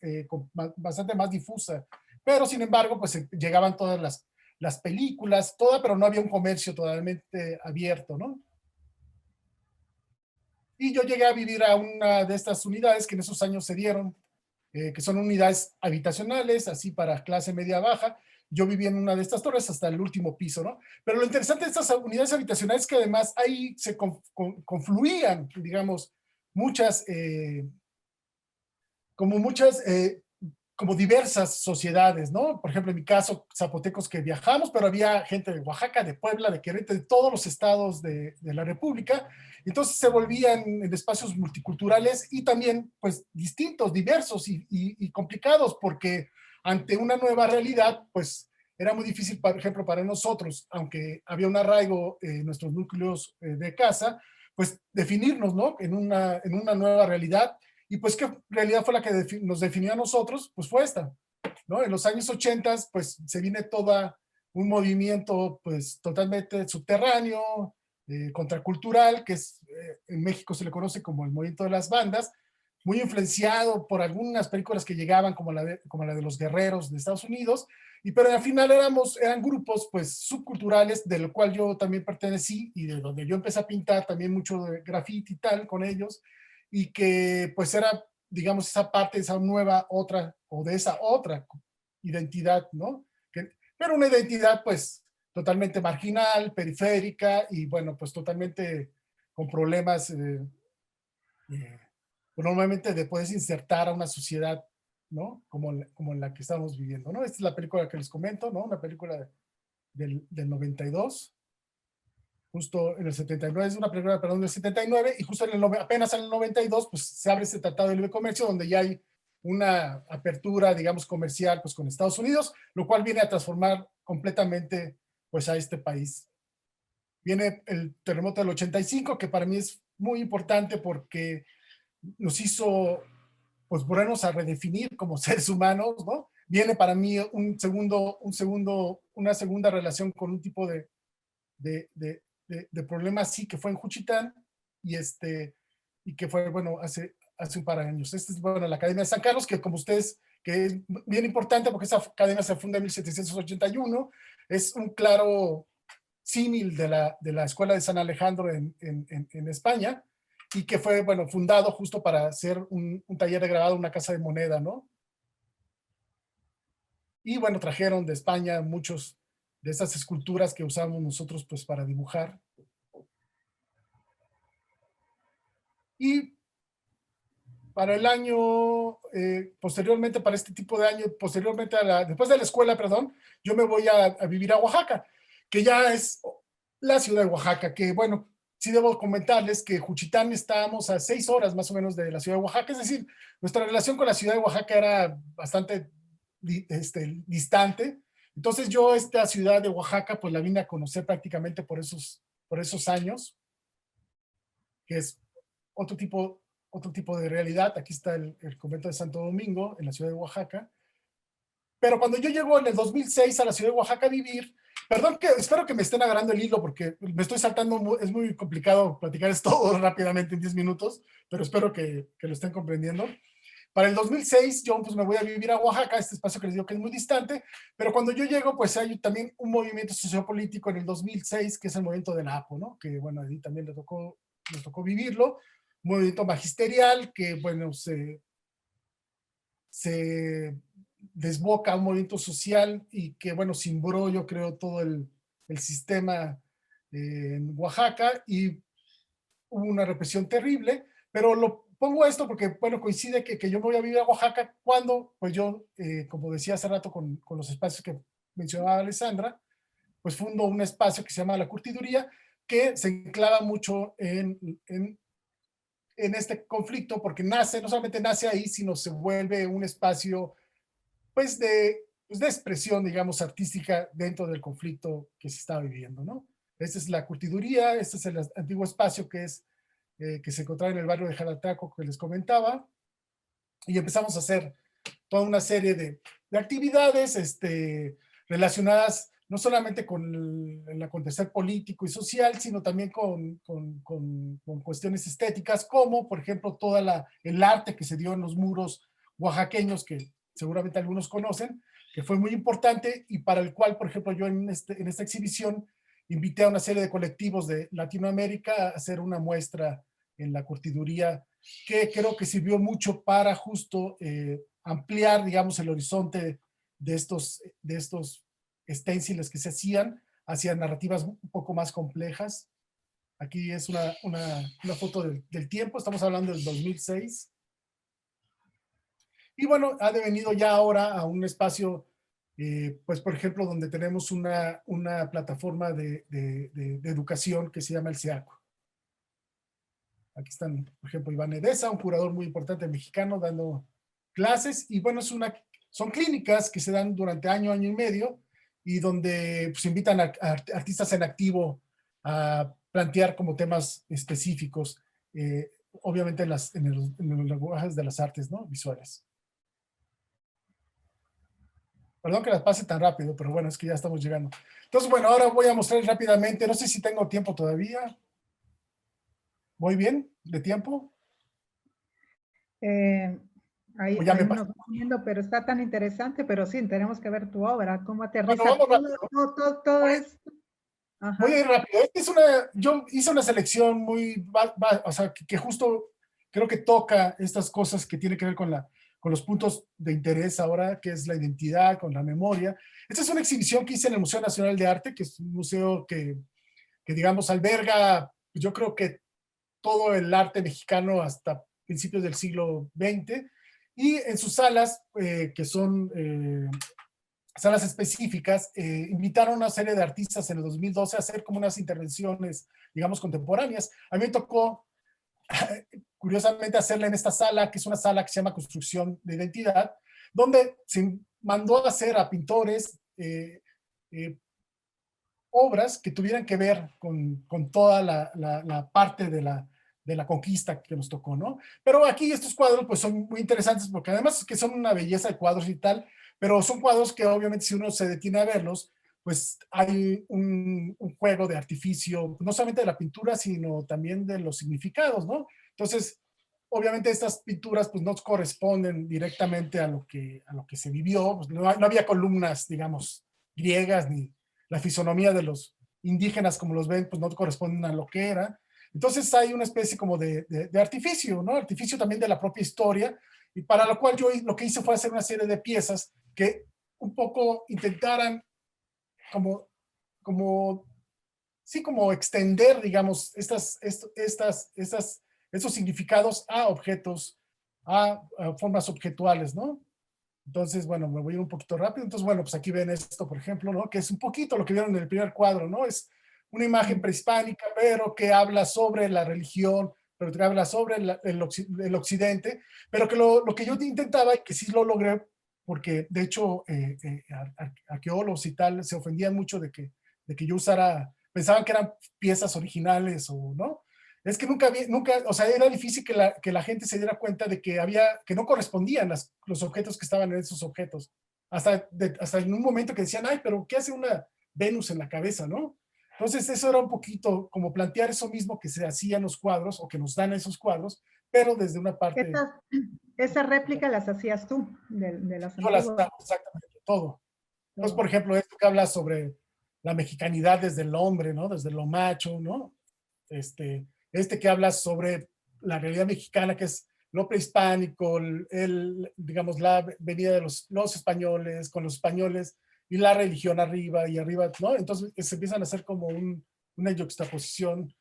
difusa. Pero sin embargo, pues llegaban todas las películas, pero no había un comercio totalmente abierto, ¿no? Y yo llegué a vivir a una de estas unidades que en esos años se dieron, que son unidades habitacionales, así para clase media baja. Yo viví en una de estas torres hasta el último piso, ¿no? Pero lo interesante de estas unidades habitacionales es que además ahí se confluían, digamos, muchas como diversas sociedades, ¿no? Por ejemplo, en mi caso, zapotecos que viajamos, pero había gente de Oaxaca, de Puebla, de Querétaro, de todos los estados de la República. Entonces se volvían en espacios multiculturales y también, pues, distintos, diversos y complicados, porque ante una nueva realidad, pues, era muy difícil, por ejemplo, para nosotros, aunque había un arraigo en nuestros núcleos de casa, pues, definirnos, ¿no? En una nueva realidad. Y pues, ¿qué realidad fue la que nos definió a nosotros? Pues fue esta, ¿no? En los años 80, pues, se viene todo un movimiento, pues, totalmente subterráneo, contracultural, que en México se le conoce como el movimiento de las bandas, muy influenciado por algunas películas que llegaban, como la de Los Guerreros de Estados Unidos, pero al final eran grupos, pues, subculturales, del cual yo también pertenecí, y de donde yo empecé a pintar también mucho de graffiti y tal con ellos, y que pues era, digamos, esa parte, esa nueva otra, o de esa otra identidad, ¿no? Pero una identidad pues totalmente marginal, periférica y bueno, pues totalmente con problemas normalmente de poderse insertar a una sociedad, ¿no? Como en la que estamos viviendo, ¿no? Esta es la película que les comento, ¿no? Una película del 92. Justo en el 79, es una película, perdón, del 79, y justo apenas en el 92, pues se abre ese tratado de libre comercio donde ya hay una apertura, digamos, comercial, pues con Estados Unidos, lo cual viene a transformar completamente, pues, a este país. Viene el terremoto del 85, que para mí es muy importante porque nos hizo, pues, volvernos a redefinir como seres humanos, ¿no? Viene para mí una segunda relación con un tipo de problemas, sí, que fue en Juchitán y que fue, bueno, hace un par de años. Esta es, bueno, la Academia de San Carlos, que como ustedes, que es bien importante porque esa academia se funda en 1781, es un claro símil de la Escuela de San Alejandro en España, y que fue, bueno, fundado justo para hacer un taller de grabado, una casa de moneda, ¿no? Y bueno, trajeron de España muchos de esas esculturas que usamos nosotros pues para dibujar. Y para el año, posteriormente, para este tipo de año, posteriormente, después de la escuela, perdón, yo me voy a vivir a Oaxaca, que ya es la ciudad de Oaxaca, que bueno, sí debo comentarles que Juchitán estábamos a 6 horas más o menos de la ciudad de Oaxaca, es decir, nuestra relación con la ciudad de Oaxaca era bastante distante. Entonces yo esta ciudad de Oaxaca pues la vine a conocer prácticamente por esos años, que es otro tipo de realidad. Aquí está el convento de Santo Domingo en la ciudad de Oaxaca. Pero cuando yo llego en el 2006 a la ciudad de Oaxaca a vivir, perdón, espero que me estén agarrando el hilo porque me estoy saltando, es muy complicado platicar esto todo rápidamente en 10 minutos, pero espero que lo estén comprendiendo. Para el 2006 yo pues me voy a vivir a Oaxaca, este espacio que les digo que es muy distante, pero cuando yo llego pues hay también un movimiento sociopolítico en el 2006 que es el movimiento de la APO, ¿no? Que bueno, ahí también nos tocó vivirlo, un movimiento magisterial que bueno, se desboca a un movimiento social y que bueno, cimbró yo creo todo el sistema en Oaxaca y hubo una represión terrible, pero lo pongo esto porque, bueno, coincide que yo me voy a vivir a Oaxaca cuando, pues yo, como decía hace rato con los espacios que mencionaba Alessandra, pues fundo un espacio que se llama La Curtiduría, que se enclava mucho en este conflicto, porque no solamente nace ahí, sino se vuelve un espacio, pues de expresión, digamos, artística dentro del conflicto que se está viviendo, ¿no? Esta es La Curtiduría, este es el antiguo espacio que se encontraba en el barrio de Jalataco que les comentaba, y empezamos a hacer toda una serie de actividades relacionadas no solamente con el acontecer político y social, sino también con cuestiones estéticas, como por ejemplo el arte que se dio en los muros oaxaqueños, que seguramente algunos conocen, que fue muy importante y para el cual, por ejemplo, yo en esta exhibición invité a una serie de colectivos de Latinoamérica a hacer una muestra en La Curtiduría, que creo que sirvió mucho para justo ampliar, digamos, el horizonte de estos esténciles que se hacían hacia narrativas un poco más complejas. Aquí es una foto del tiempo, estamos hablando del 2006. Y bueno, ha devenido ya ahora a un espacio, pues por ejemplo, donde tenemos una plataforma de educación que se llama el CEACO. Aquí están, por ejemplo, Iván Edesa, un curador muy importante mexicano, dando clases. Y bueno, son clínicas que se dan durante año y medio, y donde pues, invitan a artistas en activo a plantear como temas específicos, obviamente en los lenguajes de las artes, ¿no? Visuales. Perdón que las pase tan rápido, pero bueno, es que ya estamos llegando. Entonces, bueno, ahora voy a mostrar rápidamente, no sé si tengo tiempo todavía. ¿Voy bien de tiempo? Ahí nos vamos viendo, pero está tan interesante, pero sí, tenemos que ver tu obra, cómo aterriza todo esto. Ajá. Voy a ir rápido. Yo hice una selección muy, o sea, que justo creo que toca estas cosas que tienen que ver con los puntos de interés ahora, que es la identidad, con la memoria. Esta es una exhibición que hice en el Museo Nacional de Arte, que es un museo que digamos, alberga, yo creo que todo el arte mexicano hasta principios del siglo XX, y en sus salas, que son salas específicas, invitaron a una serie de artistas en el 2012 a hacer como unas intervenciones, digamos, contemporáneas. A mí me tocó, curiosamente, hacerla en esta sala, que es una sala que se llama Construcción de Identidad, donde se mandó a hacer a pintores obras que tuvieran que ver con toda la parte de la conquista que nos tocó, ¿no? Pero aquí estos cuadros pues son muy interesantes porque además que son una belleza de cuadros y tal, pero son cuadros que obviamente si uno se detiene a verlos, pues hay un juego de artificio, no solamente de la pintura, sino también de los significados, ¿no? Entonces, obviamente estas pinturas pues no corresponden directamente a lo que se vivió, pues, no había columnas, digamos, griegas, ni la fisonomía de los indígenas como los ven, pues no corresponden a lo que era. Entonces hay una especie como de artificio, ¿no? Artificio también de la propia historia, y para lo cual yo lo que hice fue hacer una serie de piezas que un poco intentaran como extender, digamos, estos significados a objetos a formas objetuales, ¿no? Entonces, bueno, me voy a ir un poquito rápido. Entonces, bueno, pues aquí ven esto, por ejemplo, ¿no? Que es un poquito lo que vieron en el primer cuadro, ¿no? Es una imagen prehispánica, pero que habla sobre la religión, pero que habla sobre el occidente, pero que lo que yo intentaba, y que sí lo logré, porque de hecho arqueólogos y tal se ofendían mucho de que yo usara, pensaban que eran piezas originales o no. Es que nunca, o sea, era difícil que la gente se diera cuenta de que no correspondían los objetos que estaban en esos objetos. Hasta en un momento que decían, ay, pero ¿qué hace una Venus en la cabeza, no? Entonces eso era un poquito como plantear eso mismo que se hacía en los cuadros o que nos dan esos cuadros, pero desde una parte... Esa réplica las hacías tú, de las Yo las antiguas. hago exactamente todo. Entonces, por ejemplo, esto que habla sobre la mexicanidad desde el hombre, ¿no? Desde lo macho, ¿no? Este que habla sobre la realidad mexicana, que es lo prehispánico, digamos, la venida de los españoles con los españoles y la religión arriba y arriba, ¿no? Entonces se empiezan a hacer como una yuxtaposición.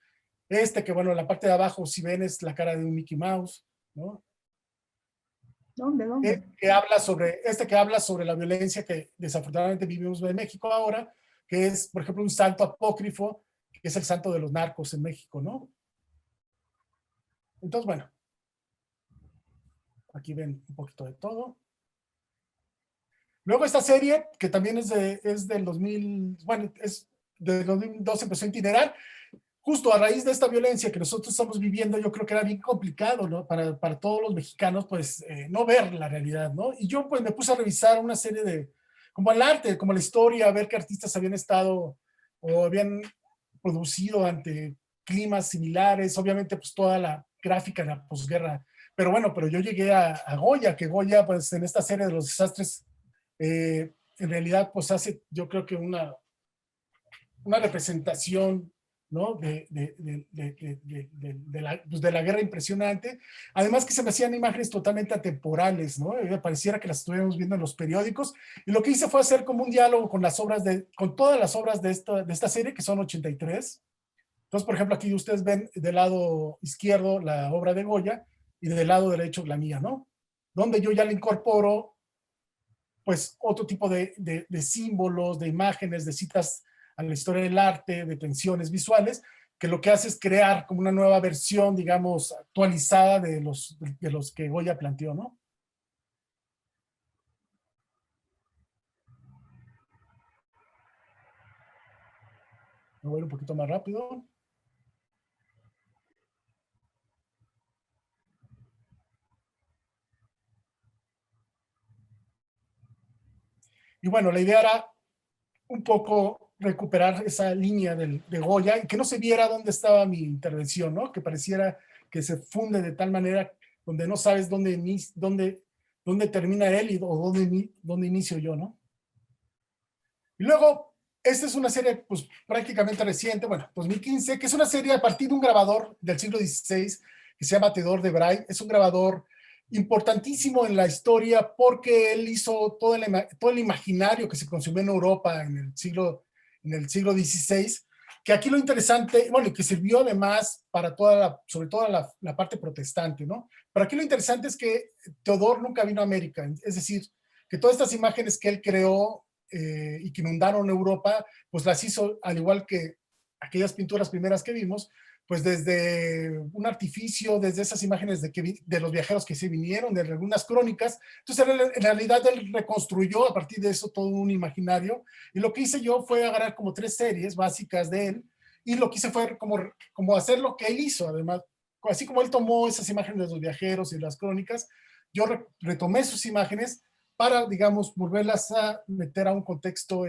Que bueno, en la parte de abajo, si ven, es la cara de un Mickey Mouse, ¿no? ¿Dónde? Que habla sobre la violencia que desafortunadamente vivimos en México ahora, que es, por ejemplo, un santo apócrifo, que es el santo de los narcos en México, ¿no? Entonces, bueno, aquí ven un poquito de todo. Luego esta serie, que también es del 2000, bueno, es del 2012, empezó a itinerar. Justo a raíz de esta violencia que nosotros estamos viviendo, yo creo que era bien complicado, ¿no? Para todos los mexicanos, pues, no ver la realidad, ¿no? Y yo, pues, me puse a revisar una serie como el arte, como la historia, a ver qué artistas habían estado o habían producido ante climas similares, obviamente, pues, toda la gráfica de la posguerra. Pero bueno, pero yo llegué a Goya, que Goya, pues, en esta serie de los desastres, en realidad, pues, hace, yo creo que una representación, ¿no? Pues de la guerra impresionante. Además que se me hacían imágenes totalmente atemporales, ¿no? Pareciera que las estuviéramos viendo en los periódicos. Y lo que hice fue hacer como un diálogo con todas las obras de esta serie, que son 83. Entonces, por ejemplo, aquí ustedes ven del lado izquierdo la obra de Goya y del lado derecho la mía, ¿no? Donde yo ya le incorporo, pues, otro tipo de símbolos, de imágenes, de citas a la historia del arte, de tensiones visuales, que lo que hace es crear como una nueva versión, digamos, actualizada de los que Goya planteó, ¿no? Me voy a ir un poquito más rápido. Y bueno, la idea era un poco recuperar esa línea de Goya y que no se viera dónde estaba mi intervención, ¿no? Que pareciera que se funde de tal manera donde no sabes dónde termina él o dónde inicio yo, ¿no? Y luego, esta es una serie pues prácticamente reciente, bueno, 2015, que es una serie a partir de un grabador del siglo XVI que se llama Theodore de Bray. Es un grabador importantísimo en la historia porque él hizo todo el imaginario que se consumió en Europa en el siglo XVI, que aquí lo interesante, bueno, y que sirvió además para sobre todo la parte protestante, ¿no? Pero aquí lo interesante es que Theodore nunca vino a América, es decir, que todas estas imágenes que él creó y que inundaron Europa, pues las hizo al igual que aquellas pinturas primeras que vimos, pues desde un artificio, desde esas imágenes de los viajeros que se vinieron, de algunas crónicas. Entonces, en realidad, él reconstruyó a partir de eso todo un imaginario. Y lo que hice yo fue agarrar como 3 series básicas de él, y lo que hice fue como hacer lo que él hizo, además. Así como él tomó esas imágenes de los viajeros y las crónicas, yo retomé sus imágenes para, digamos, volverlas a meter a un contexto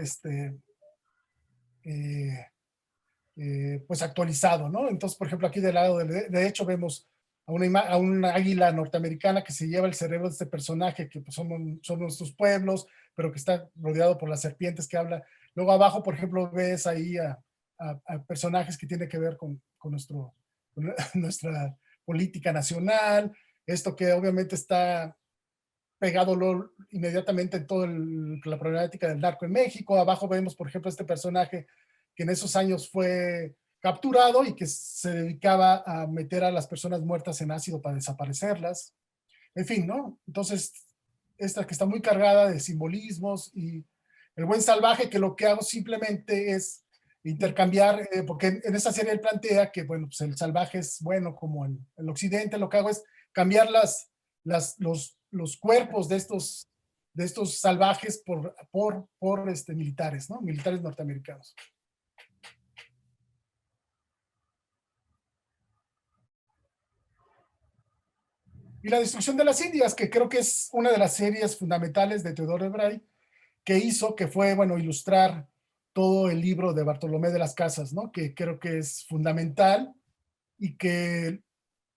pues actualizado, ¿no? Entonces, por ejemplo, aquí del lado de hecho vemos a una águila norteamericana que se lleva el cerebro de este personaje, que pues, son nuestros pueblos, pero que está rodeado por las serpientes que habla. Luego abajo, por ejemplo, ves ahí a personajes que tienen que ver con nuestra política nacional, esto que obviamente está pegado inmediatamente en toda la problemática del narco en México. Abajo vemos, por ejemplo, este personaje que en esos años fue capturado y que se dedicaba a meter a las personas muertas en ácido para desaparecerlas. En fin, ¿no? Entonces, esta que está muy cargada de simbolismos y el buen salvaje, que lo que hago simplemente es intercambiar, porque en esta serie él plantea que, bueno, pues el salvaje es bueno como el occidente, lo que hago es cambiar los cuerpos de estos salvajes por militares, ¿no? Militares norteamericanos. Y La destrucción de las Indias, que creo que es una de las series fundamentales de Theodore Bray, que hizo, que fue, bueno, ilustrar todo el libro de Bartolomé de las Casas, ¿no? Que creo que es fundamental y que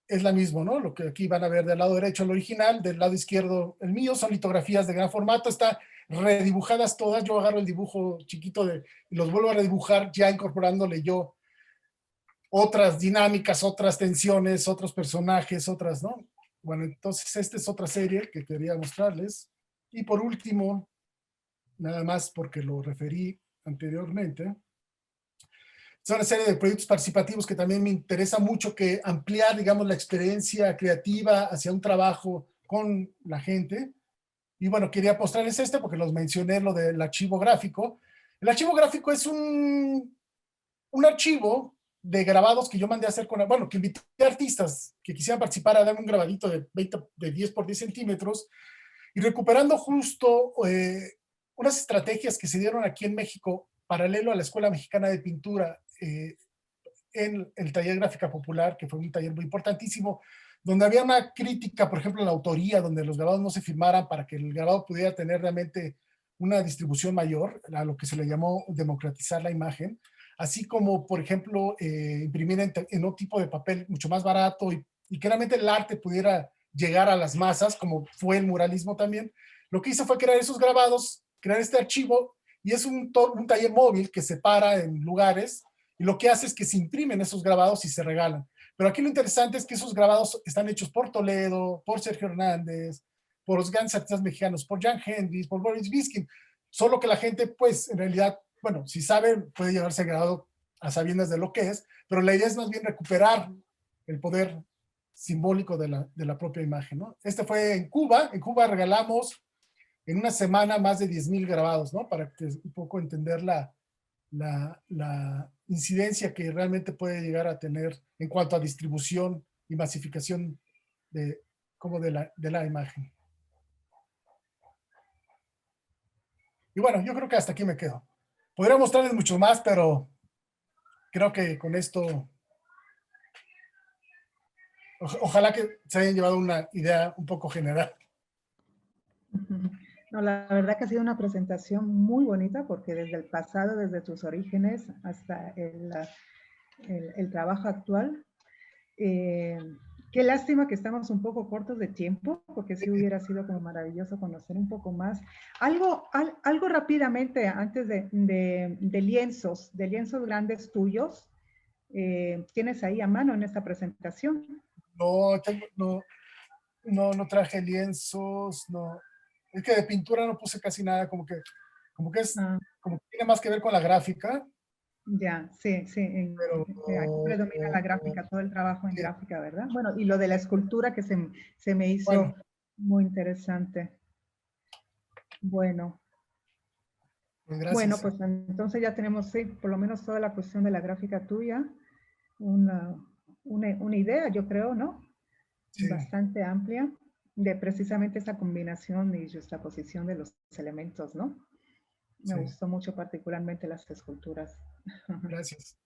es la misma, ¿no? Lo que aquí van a ver del lado derecho el original, del lado izquierdo el mío, son litografías de gran formato, están redibujadas todas, yo agarro el dibujo chiquito y los vuelvo a redibujar ya incorporándole yo otras dinámicas, otras tensiones, otros personajes, otras, ¿no? Bueno, entonces esta es otra serie que quería mostrarles. Y por último, nada más porque lo referí anteriormente, es una serie de proyectos participativos que también me interesa mucho que ampliar, digamos, la experiencia creativa hacia un trabajo con la gente. Y bueno, quería mostrarles este porque los mencioné, lo del archivo gráfico. El archivo gráfico es un archivo de grabados que yo mandé a hacer con, bueno, que invité a artistas que quisieran participar a darme un grabadito de 20, de 10 por 10 centímetros y recuperando justo unas estrategias que se dieron aquí en México paralelo a la Escuela Mexicana de Pintura en el taller Gráfica Popular, que fue un taller muy importantísimo, donde había una crítica, por ejemplo, a la autoría, donde los grabados no se firmaran para que el grabado pudiera tener realmente una distribución mayor, a lo que se le llamó democratizar la imagen, así como, por ejemplo, imprimir en un tipo de papel mucho más barato y que realmente el arte pudiera llegar a las masas, como fue el muralismo también. Lo que hice fue crear esos grabados, crear este archivo, y es un taller móvil que se para en lugares, y lo que hace es que se imprimen esos grabados y se regalan. Pero aquí lo interesante es que esos grabados están hechos por Toledo, por Sergio Hernández, por los grandes artistas mexicanos, por Jan Hendricks, por Boris Biskin. Solo que la gente, pues, en realidad, bueno, si sabe, puede llevarse el grabado a sabiendas de lo que es, pero la idea es más bien recuperar el poder simbólico de la propia imagen, ¿no? Este fue en Cuba regalamos en una semana más de 10,000 grabados, ¿no? Para que un poco entender la incidencia que realmente puede llegar a tener en cuanto a distribución y masificación de, como de la imagen. Y bueno, yo creo que hasta aquí me quedo. Podría mostrarles mucho más, pero creo que con esto, ojalá que se hayan llevado una idea un poco general. No, la verdad que ha sido una presentación muy bonita porque desde el pasado, desde tus orígenes hasta el trabajo actual. Qué lástima que estamos un poco cortos de tiempo, porque sí hubiera sido como maravilloso conocer un poco más. Algo rápidamente antes de lienzos grandes tuyos, tienes ahí a mano en esta presentación. No traje lienzos, no. Es que de pintura no puse casi nada, como que como que tiene más que ver con la gráfica. Ya, sí, sí. Pero, Aquí predomina la gráfica, todo el trabajo en gráfica, ¿verdad? Bueno, y lo de la escultura que se me hizo bueno, muy interesante. Bueno. pues Bueno, gracias. pues entonces ya tenemos, sí, por lo menos toda la cuestión de la gráfica tuya, una idea, yo creo, ¿no? Sí, Bastante amplia de precisamente esa combinación y justaposición de los elementos, ¿no? Me sí, gustó mucho particularmente las esculturas. gracias.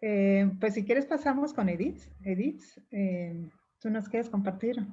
Pues si quieres pasamos con Edith. Edith, ¿tú nos quieres compartir?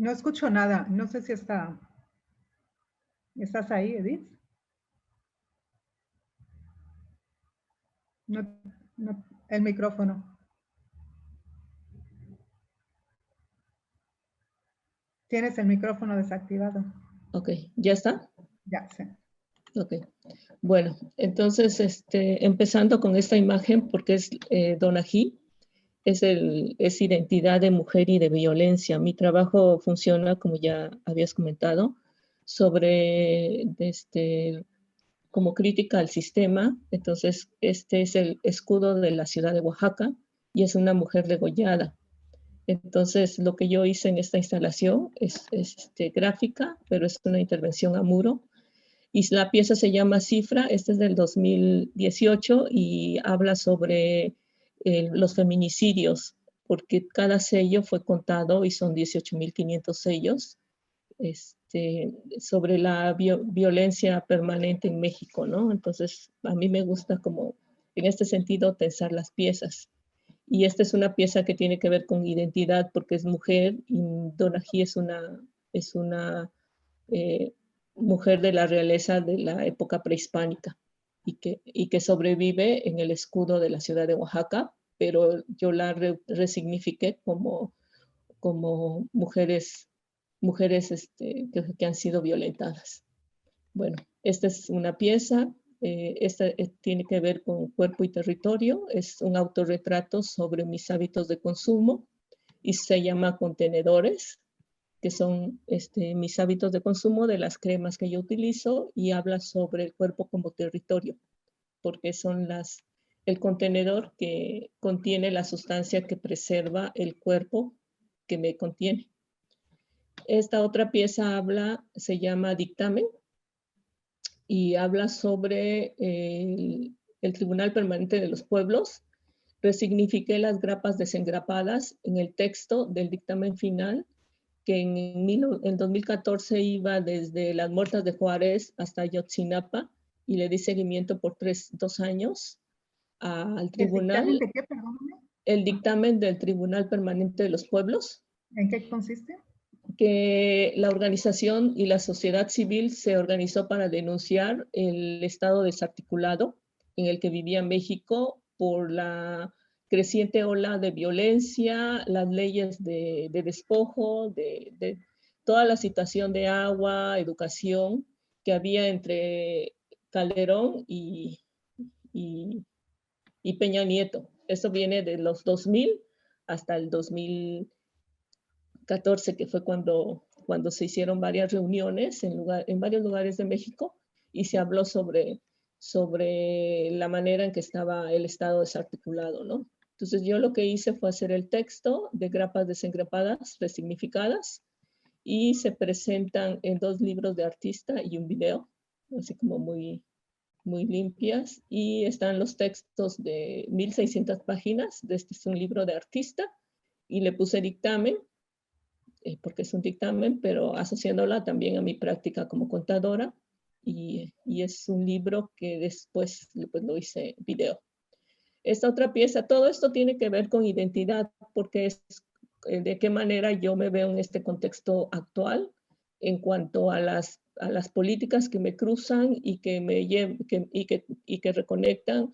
No escucho nada. No sé si está... ¿Estás ahí, Edith? No, no, el micrófono. Tienes el micrófono desactivado. Ok, ¿ya está? Ya, sí. Ok. Bueno, entonces, empezando con esta imagen, porque es Donají, es identidad de mujer y de violencia. Mi trabajo funciona, como ya habías comentado, sobre como crítica al sistema. Entonces, este es el escudo de la ciudad de Oaxaca y es una mujer degollada. Entonces, lo que yo hice en esta instalación es gráfica, pero es una intervención a muro. Y la pieza se llama Cifra, este es del 2018 y habla sobre los feminicidios, porque cada sello fue contado y son 18.500 sellos sobre la violencia permanente en México, ¿no? Entonces, a mí me gusta como, en este sentido, tensar las piezas. Y esta es una pieza que tiene que ver con identidad porque es mujer y Donají es una mujer de la realeza de la época prehispánica y que sobrevive en el escudo de la ciudad de Oaxaca, pero yo la resignifiqué como mujeres que han sido violentadas. Bueno, esta es una pieza, esta tiene que ver con cuerpo y territorio, es un autorretrato sobre mis hábitos de consumo y se llama Contenedores, que son mis hábitos de consumo de las cremas que yo utilizo y habla sobre el cuerpo como territorio, porque son el contenedor que contiene la sustancia que preserva el cuerpo que me contiene. Esta otra pieza se llama Dictamen y habla sobre el Tribunal Permanente de los Pueblos. Resignifiqué las grapas desengrapadas en el texto del dictamen final, que en 2014 iba desde las Muertas de Juárez hasta Ayotzinapa y le di seguimiento por 2 años al tribunal. ¿El dictamen de qué, perdóname? El dictamen del Tribunal Permanente de los Pueblos. ¿En qué consiste? Que la organización y la sociedad civil se organizó para denunciar el estado desarticulado en el que vivía México por la creciente ola de violencia, las leyes de despojo, de toda la situación de agua, educación que había entre Calderón y Peña Nieto. Eso viene de los 2000 hasta el 2014, que fue cuando se hicieron varias reuniones en varios lugares de México y se habló sobre la manera en que estaba el Estado desarticulado, ¿no? Entonces yo lo que hice fue hacer el texto de grapas desengrapadas, resignificadas, y se presentan en 2 libros de artista y un video, así como muy, muy limpias, y están los textos de 1600 páginas, este es un libro de artista, y le puse dictamen, porque es un dictamen, pero asociándola también a mi práctica como contadora, y es un libro que después pues, lo hice video. Esta otra pieza, todo esto tiene que ver con identidad, porque es de qué manera yo me veo en este contexto actual en cuanto a las políticas que me cruzan y que reconectan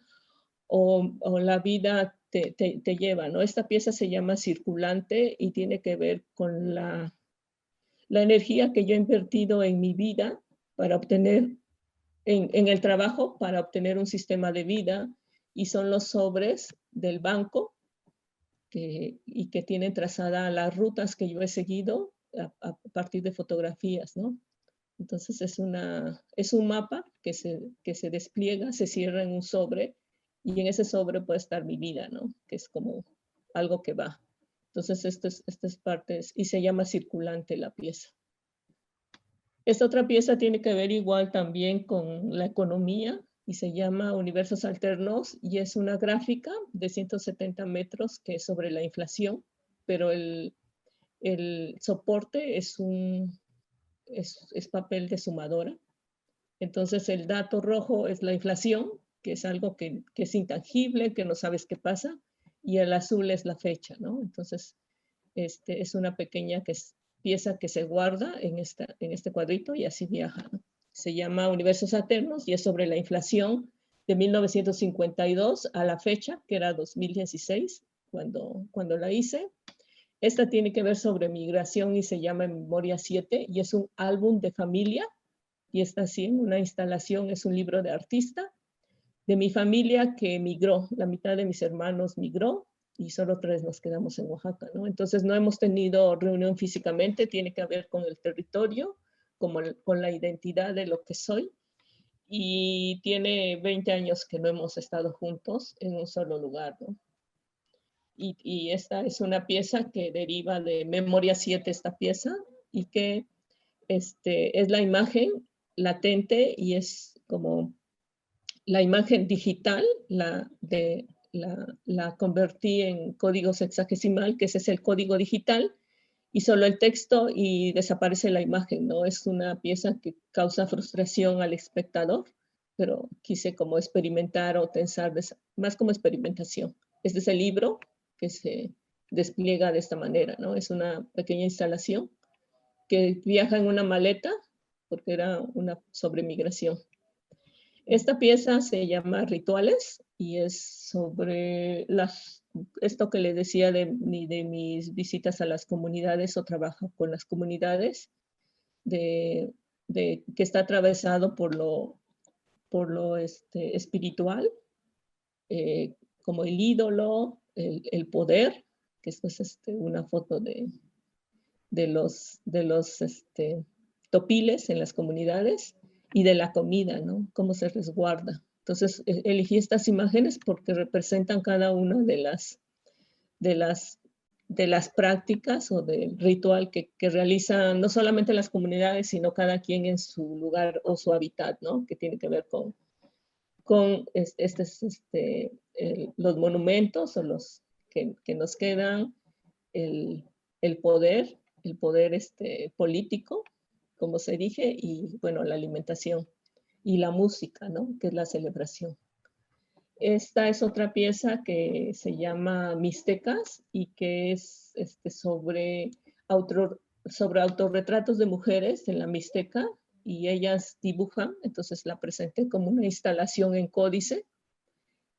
o la vida te lleva, ¿no? Esta pieza se llama Circulante y tiene que ver con la energía que yo he invertido en mi vida para obtener, en el trabajo, para obtener un sistema de vida, y son los sobres del banco y que tienen trazada las rutas que yo he seguido a partir de fotografías, ¿no? Entonces es un mapa que se despliega, se cierra en un sobre y en ese sobre puede estar mi vida, ¿no? Que es como algo que va. Entonces estas partes, y se llama Circulante la pieza. Esta otra pieza tiene que ver igual también con la economía y se llama Universos Alternos y es una gráfica de 170 metros que es sobre la inflación, pero el soporte es papel de sumadora. Entonces el dato rojo es la inflación, que es algo que es intangible, que no sabes qué pasa, y el azul es la fecha, ¿no? Entonces es una pequeña pieza que se guarda en este cuadrito y así viaja, ¿no? Se llama Universos Alternos y es sobre la inflación de 1952 a la fecha, que era 2016, cuando la hice. Esta tiene que ver sobre migración y se llama Memoria 7 y es un álbum de familia y está así en una instalación, es un libro de artista de mi familia que emigró, la mitad de mis hermanos migró y solo 3 nos quedamos en Oaxaca, ¿no? Entonces no hemos tenido reunión físicamente, tiene que ver con el territorio, con la identidad de lo que soy, y tiene 20 años que no hemos estado juntos en un solo lugar, ¿no? Y esta es una pieza que deriva de Memoria 7, esta pieza, y que es la imagen latente y es como la imagen digital, la convertí en código sexagesimal, que ese es el código digital, y solo el texto y desaparece la imagen, ¿no? Es una pieza que causa frustración al espectador, pero quise como experimentar o pensar, más como experimentación. Este es el libro que se despliega de esta manera, ¿no? Es una pequeña instalación que viaja en una maleta, porque era una sobre migración. Esta pieza se llama Rituales y es sobre esto que les decía de mis visitas a las comunidades o trabajo con las comunidades, que está atravesado por lo espiritual, como el ídolo, el poder, que esto es una foto de los topiles en las comunidades, y de la comida, ¿no? Cómo se resguarda. Entonces, elegí estas imágenes porque representan cada una de las prácticas o del ritual que realizan no solamente las comunidades, sino cada quien en su lugar o su hábitat, ¿no? Que tiene que ver con los monumentos o los que nos quedan, el poder político, como se dije, y bueno, la alimentación y la música, ¿no? Que es la celebración. Esta es otra pieza que se llama Mixtecas y que es sobre autorretratos de mujeres en la Mixteca, y ellas dibujan, entonces la presenté como una instalación en códice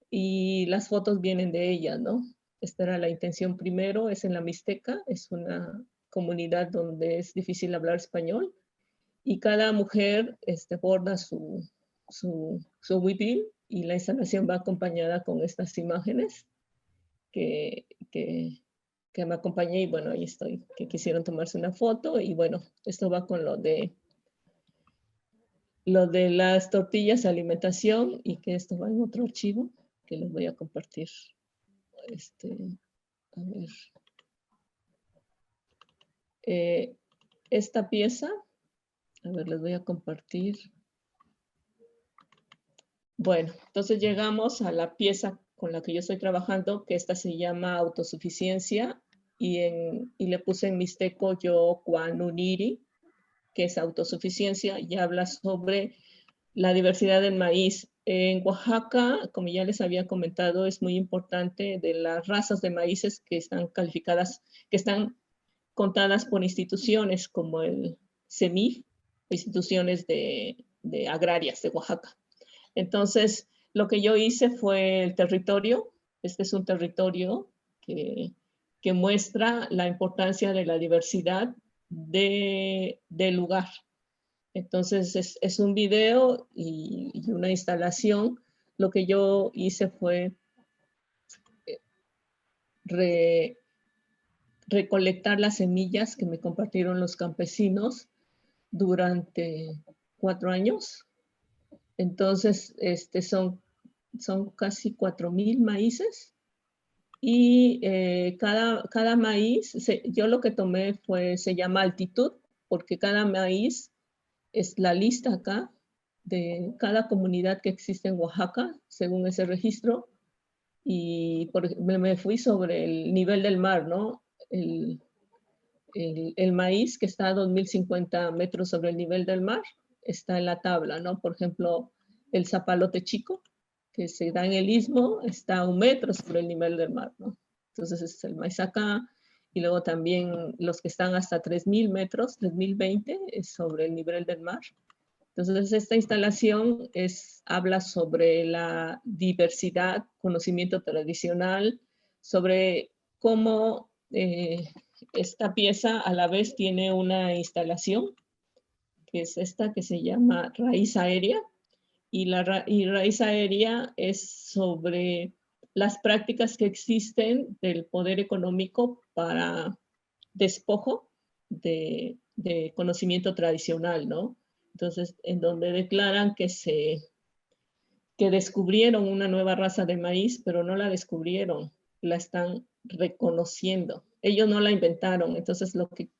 y las fotos vienen de ellas, ¿no? Esta era la intención primero, es en la Mixteca, es una comunidad donde es difícil hablar español, y cada mujer borda su huipil, y la instalación va acompañada con estas imágenes que me acompañé, y bueno, ahí estoy, que quisieron tomarse una foto, y bueno, esto va con lo de las tortillas de alimentación, y que esto va en otro archivo que les voy a compartir. A ver. Esta pieza, a ver, les voy a compartir. Bueno, entonces llegamos a la pieza con la que yo estoy trabajando, que esta se llama Autosuficiencia, y le puse en mixteco yo Cuanuniri, que es autosuficiencia, y habla sobre la diversidad del maíz. En Oaxaca, como ya les había comentado, es muy importante de las razas de maíces que están calificadas, que están contadas por instituciones como el CEMIF, instituciones de agrarias de Oaxaca. Entonces, lo que yo hice fue el territorio. Este es un territorio que muestra la importancia de la diversidad del lugar. Entonces, es un video y una instalación. Lo que yo hice fue recolectar las semillas que me compartieron los campesinos durante 4 años. Entonces, son casi 4,000 maíces, y cada maíz, yo lo que tomé se llama altitud, porque cada maíz es la lista acá de cada comunidad que existe en Oaxaca, según ese registro, y me fui sobre el nivel del mar, ¿no? El maíz, que está a 2,050 metros sobre el nivel del mar, está en la tabla, ¿no? Por ejemplo, el zapalote chico, que se da en el istmo, está a 1 metro sobre el nivel del mar, ¿no? Entonces es el maíz acá, y luego también los que están hasta 3.000 metros, 3.020 sobre el nivel del mar. Entonces, esta instalación habla sobre la diversidad, conocimiento tradicional, sobre cómo esta pieza a la vez tiene una instalación, que es esta que se llama raíz aérea, y raíz aérea es sobre las prácticas que existen del poder económico para despojo de conocimiento tradicional, ¿no? Entonces, en donde declaran que descubrieron una nueva raza de maíz, pero no la descubrieron, la están reconociendo. Ellos no la inventaron. Entonces,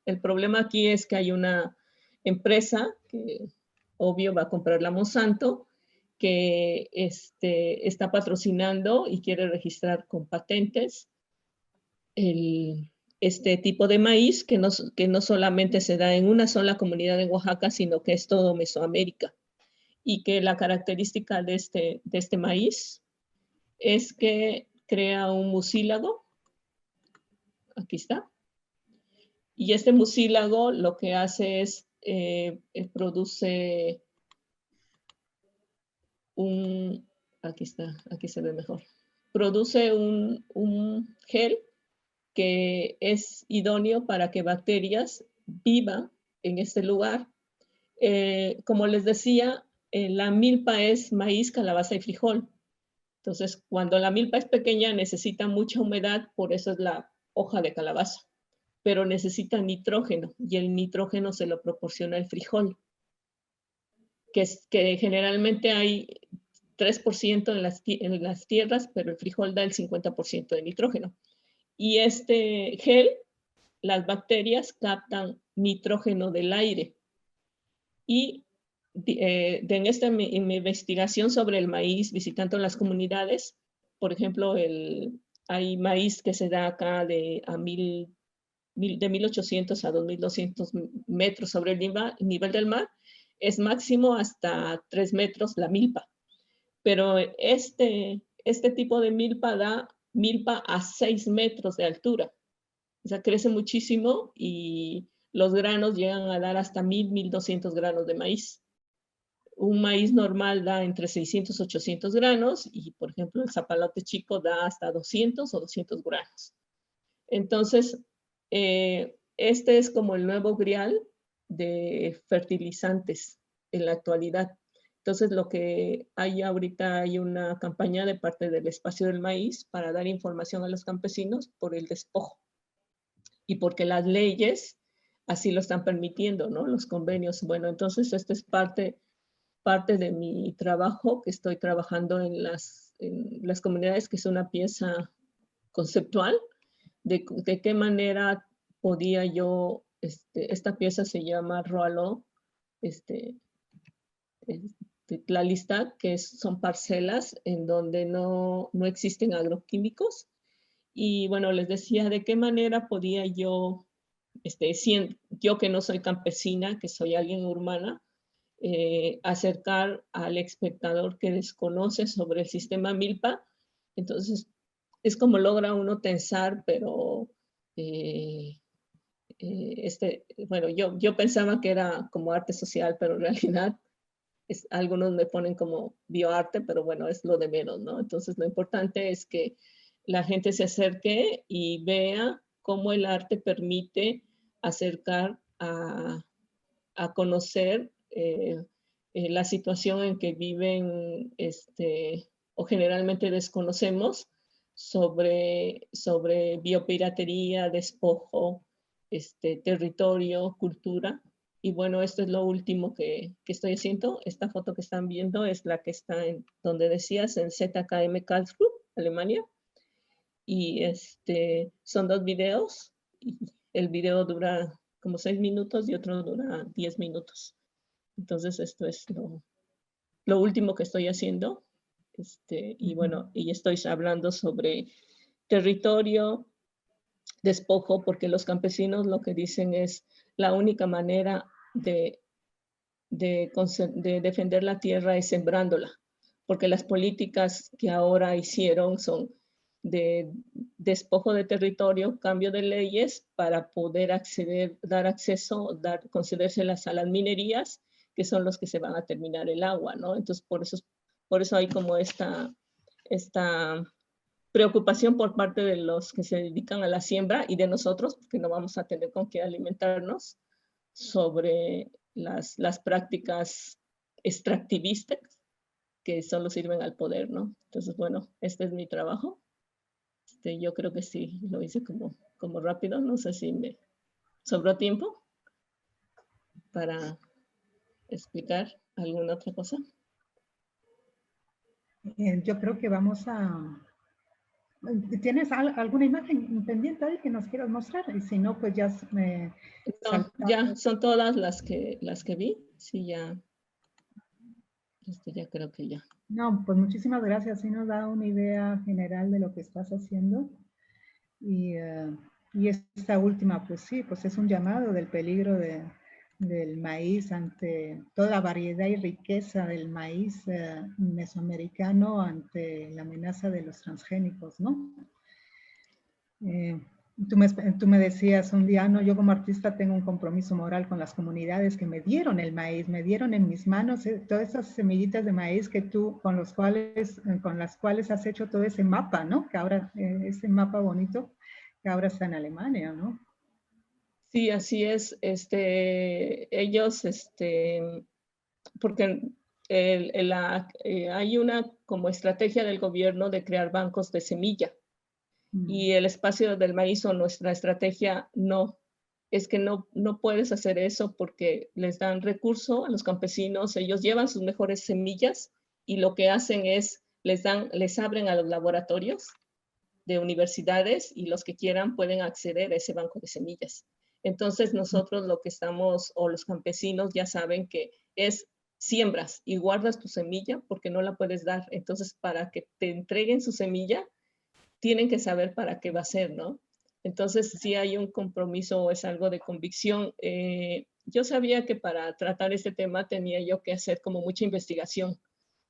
el problema aquí es que hay una empresa que, obvio, va a comprar la Monsanto, que está patrocinando y quiere registrar con patentes este tipo de maíz que no solamente se da en una sola comunidad en Oaxaca, sino que es todo Mesoamérica. Y que la característica de este maíz es que crea un mucílago. Aquí está. Y este mucílago lo que hace es produce aquí está, aquí se ve mejor. Produce un gel que es idóneo para que bacterias vivan en este lugar. Como les decía, la milpa es maíz, calabaza y frijol. Entonces, cuando la milpa es pequeña, necesita mucha humedad, por eso es la hoja de calabaza. Pero necesita nitrógeno, y el nitrógeno se lo proporciona el frijol, que generalmente hay 3% en las tierras, pero el frijol da el 50% de nitrógeno. Y este gel, las bacterias captan nitrógeno del aire. Y en esta investigación sobre el maíz, visitando las comunidades, por ejemplo, hay maíz que se da acá de 1.800 a 2.200 metros sobre el nivel del mar, es máximo hasta 3 metros la milpa. Pero este tipo de milpa da milpa a 6 metros de altura. O sea, crece muchísimo y los granos llegan a dar hasta 1.200 granos de maíz. Un maíz normal da entre 600 y 800 granos y, por ejemplo, el zapalote chico da hasta 200 o 200 granos. Entonces, este es como el nuevo grial de fertilizantes en la actualidad. Entonces, lo que hay ahorita, hay una campaña de parte del Espacio del Maíz para dar información a los campesinos por el despojo. Y porque las leyes así lo están permitiendo, ¿no? Los convenios. Bueno, entonces esta es parte de mi trabajo, que estoy trabajando en las comunidades, que es una pieza conceptual, de qué manera podía yo, esta pieza se llama Roaló, Tlalistán, que son parcelas en donde no existen agroquímicos. Y bueno, les decía de qué manera podía yo, yo que no soy campesina, que soy alguien urbana, acercar al espectador que desconoce sobre el sistema milpa. Entonces, es como logra uno tensar, pero bueno, yo pensaba que era como arte social, pero en realidad algunos me ponen como bioarte, pero bueno, es lo de menos, ¿no? Entonces, lo importante es que la gente se acerque y vea cómo el arte permite acercar a conocer la situación en que viven o generalmente desconocemos sobre biopiratería, despojo, territorio, cultura. Y bueno, esto es lo último que estoy haciendo. Esta foto que están viendo es la que está donde decías, en ZKM Karlsruhe, Alemania. Y son 2 videos. Y el video dura como 6 minutos y otro dura 10 minutos. Entonces, esto es lo último que estoy haciendo. Y bueno, y estoy hablando sobre territorio, despojo, porque los campesinos lo que dicen es la única manera de defender la tierra es sembrándola, porque las políticas que ahora hicieron son de despojo de territorio, cambio de leyes para poder acceder, dar acceso, concedérselas a las minerías, que son los que se van a terminar el agua, ¿no? Entonces, por eso hay como esta preocupación por parte de los que se dedican a la siembra y de nosotros, porque no vamos a tener con qué alimentarnos, sobre las prácticas extractivistas que solo sirven al poder, ¿no? Entonces, bueno, este es mi trabajo. Yo creo que sí, lo hice como rápido, no sé si me sobró tiempo para explicar alguna otra cosa. Yo creo que vamos a... ¿Tienes alguna imagen pendiente ahí que nos quieras mostrar? Y si no, pues ya me... No, ya son todas las que vi. Sí, ya. Ya creo que ya. No, pues muchísimas gracias. Sí nos da una idea general de lo que estás haciendo. Y esta última, pues sí, pues es un llamado del peligro del maíz ante toda la variedad y riqueza del maíz mesoamericano ante la amenaza de los transgénicos, ¿no? Tú me decías un día, no, yo como artista tengo un compromiso moral con las comunidades que me dieron el maíz, me dieron en mis manos todas esas semillitas de maíz que tú, con las cuales has hecho todo ese mapa, ¿no? Que ahora, ese mapa bonito, que ahora está en Alemania, ¿no? Sí, así es. Ellos, porque hay una como estrategia del gobierno de crear bancos de semilla. Y el espacio del maíz o nuestra estrategia no. Es que no puedes hacer eso porque les dan recurso a los campesinos, ellos llevan sus mejores semillas y lo que hacen es les abren a los laboratorios de universidades y los que quieran pueden acceder a ese banco de semillas. Entonces nosotros lo que estamos, o los campesinos ya saben que es siembras y guardas tu semilla porque no la puedes dar. Entonces para que te entreguen su semilla, tienen que saber para qué va a ser, ¿no? Entonces, sí hay un compromiso o es algo de convicción. Yo sabía que para tratar este tema tenía yo que hacer como mucha investigación,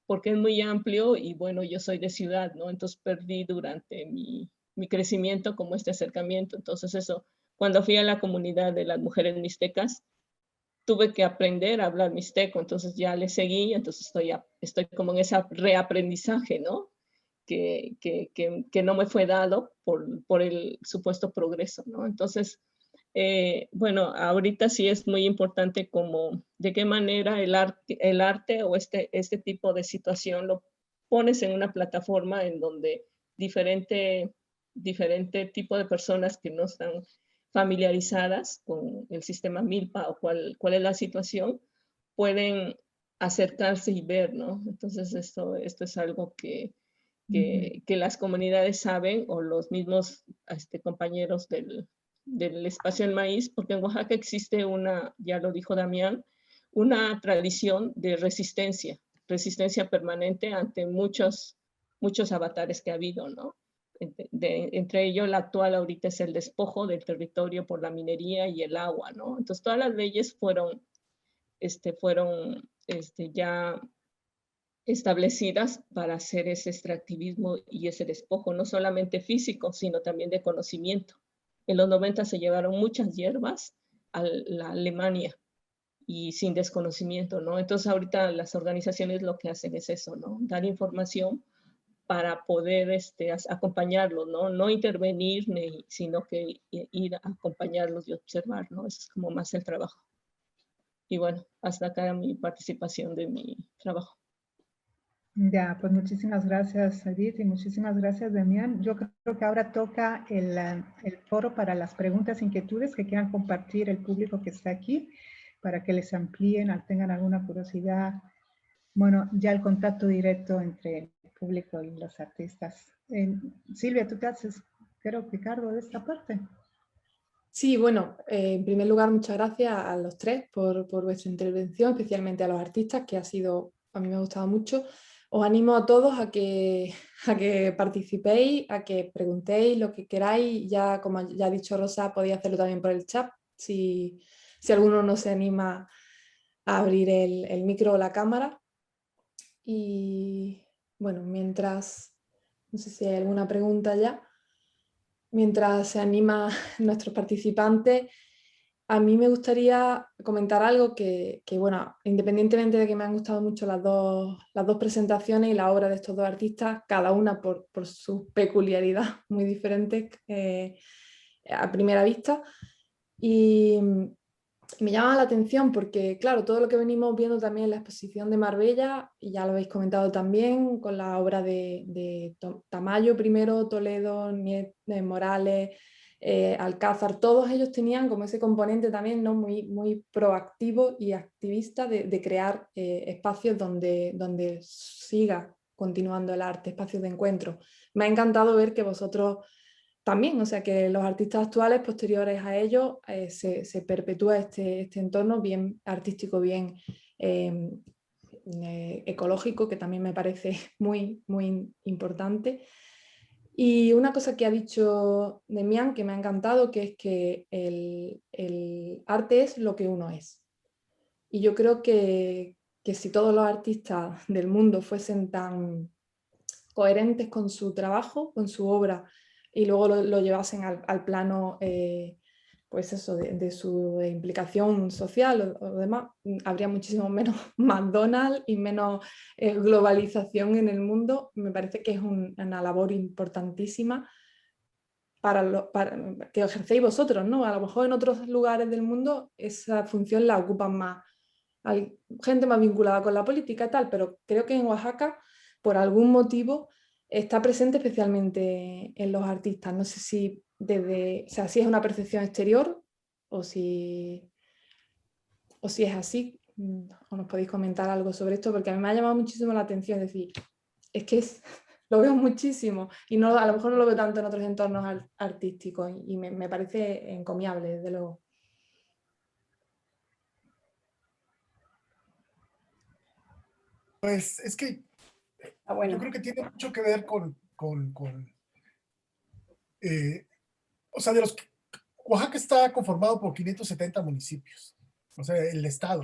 porque es muy amplio y bueno, yo soy de ciudad, ¿no? Entonces perdí durante mi crecimiento como este acercamiento. Entonces eso, cuando fui a la comunidad de las mujeres mixtecas, tuve que aprender a hablar mixteco, entonces ya le seguí, entonces estoy como en ese reaprendizaje, ¿no? Que no me fue dado por el supuesto progreso, ¿no? Entonces, bueno, ahorita sí es muy importante como de qué manera el arte o este tipo de situación lo pones en una plataforma en donde diferente tipo de personas que no están familiarizadas con el sistema Milpa o cuál es la situación, pueden acercarse y ver, ¿no? Entonces esto es algo que las comunidades saben o los mismos compañeros del espacio del maíz, porque en Oaxaca existe ya lo dijo Damián, una tradición de resistencia permanente ante muchos avatares que ha habido, ¿no? Entre ellos, la actual ahorita es el despojo del territorio por la minería y el agua, ¿no? Entonces, todas las leyes fueron ya establecidas para hacer ese extractivismo y ese despojo, no solamente físico, sino también de conocimiento. En los 90 se llevaron muchas hierbas a la Alemania y sin desconocimiento, ¿no? Entonces ahorita las organizaciones lo que hacen es eso, ¿no? Dar información para poder acompañarlos, ¿no? No intervenir, sino que ir a acompañarlos y observar, ¿no? Eso es como más el trabajo. Y bueno, hasta acá mi participación de mi trabajo. Ya, pues muchísimas gracias, Edith, y muchísimas gracias, Damián. Yo creo que ahora toca el foro para las preguntas, inquietudes que quieran compartir el público que está aquí, para que les amplíen, tengan alguna curiosidad. Bueno, ya el contacto directo entre el público y los artistas. Silvia, tú te haces, creo que cargo de esta parte. Sí, bueno, en primer lugar, muchas gracias a los tres por vuestra intervención, especialmente a los artistas, que a mí me ha gustado mucho. Os animo a todos a que participéis, a que preguntéis lo que queráis. Ya, como ya ha dicho Rosa, podéis hacerlo también por el chat, si alguno no se anima a abrir el micro o la cámara. Y bueno, mientras No sé si hay alguna pregunta ya. Mientras se anima nuestros participantes, a mí me gustaría comentar algo que, bueno, independientemente de que me han gustado mucho las dos presentaciones y la obra de estos dos artistas, cada una por su peculiaridad muy diferente a primera vista. Y me llama la atención porque, claro, todo lo que venimos viendo también en la exposición de Marbella, y ya lo habéis comentado también, con la obra de Tamayo primero, Toledo, Morales, Alcázar, todos ellos tenían como ese componente también, ¿no? muy proactivo y activista de crear espacios donde siga continuando el arte, espacios de encuentro. Me ha encantado ver que vosotros también, o sea, que los artistas actuales, posteriores a ellos, se perpetúa este entorno bien artístico, bien ecológico, que también me parece muy, muy importante. Y una cosa que ha dicho Demián, que me ha encantado, que es que el arte es lo que uno es. Y yo creo que si todos los artistas del mundo fuesen tan coherentes con su trabajo, con su obra, y luego lo llevasen al plano, pues eso, de su implicación social o demás, habría muchísimo menos McDonald's y menos globalización en el mundo. Me parece que es una labor importantísima para que ejercéis vosotros, ¿no? A lo mejor en otros lugares del mundo esa función la ocupan más gente más vinculada con la política y tal, pero creo que en Oaxaca, por algún motivo, está presente especialmente en los artistas. No sé si si es una percepción exterior o si es así, o nos podéis comentar algo sobre esto, porque a mí me ha llamado muchísimo la atención, es decir, es que lo veo muchísimo y no, a lo mejor no lo veo tanto en otros entornos artísticos y me parece encomiable, desde luego. Pues es que bueno. yo creo que tiene mucho que ver o sea, Oaxaca está conformado por 570 municipios, o sea, el estado,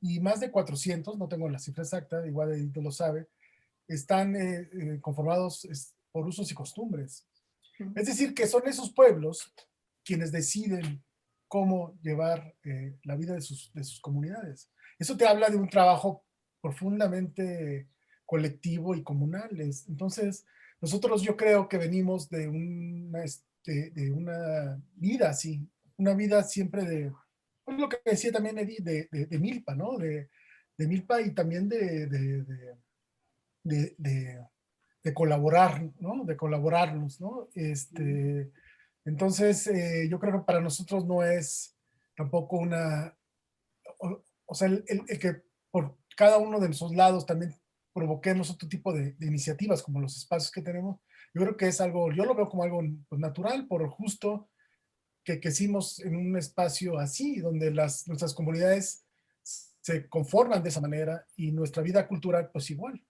y más de 400, no tengo la cifra exacta, igual Edith lo sabe, están conformados por usos y costumbres. Es decir, que son esos pueblos quienes deciden cómo llevar la vida de sus comunidades. Eso te habla de un trabajo profundamente colectivo y comunal. Entonces, nosotros yo creo que venimos de una vida así, una vida siempre pues lo que decía también Edith, de milpa, ¿no? De milpa y también de colaborar, ¿no? De colaborarnos, ¿no? Entonces, yo creo que para nosotros no es tampoco o sea, el que por cada uno de nuestros lados también provoquemos otro tipo de iniciativas como los espacios que tenemos, yo creo que es algo, yo lo veo como algo pues, natural, por justo que crecimos en un espacio así, donde nuestras comunidades se conforman de esa manera y nuestra vida cultural pues igual.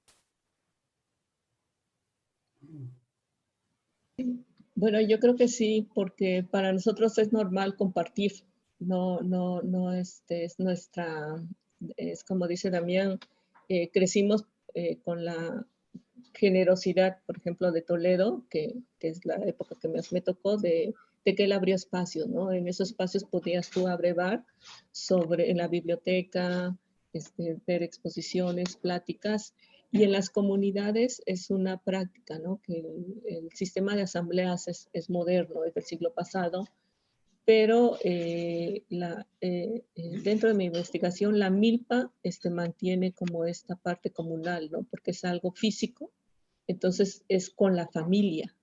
Bueno, yo creo que sí, porque para nosotros es normal compartir, no es nuestra, es como dice Damián, crecimos con la generosidad, por ejemplo, de Toledo, que es la época que me tocó, de que él abrió espacios, ¿no? En esos espacios podías tú abrevar en la biblioteca, ver exposiciones, pláticas, y en las comunidades es una práctica, ¿no? Que el sistema de asambleas es moderno, es del siglo pasado, pero dentro de mi investigación la milpa mantiene como esta parte comunal, ¿no? Porque es algo físico, entonces es con la familia.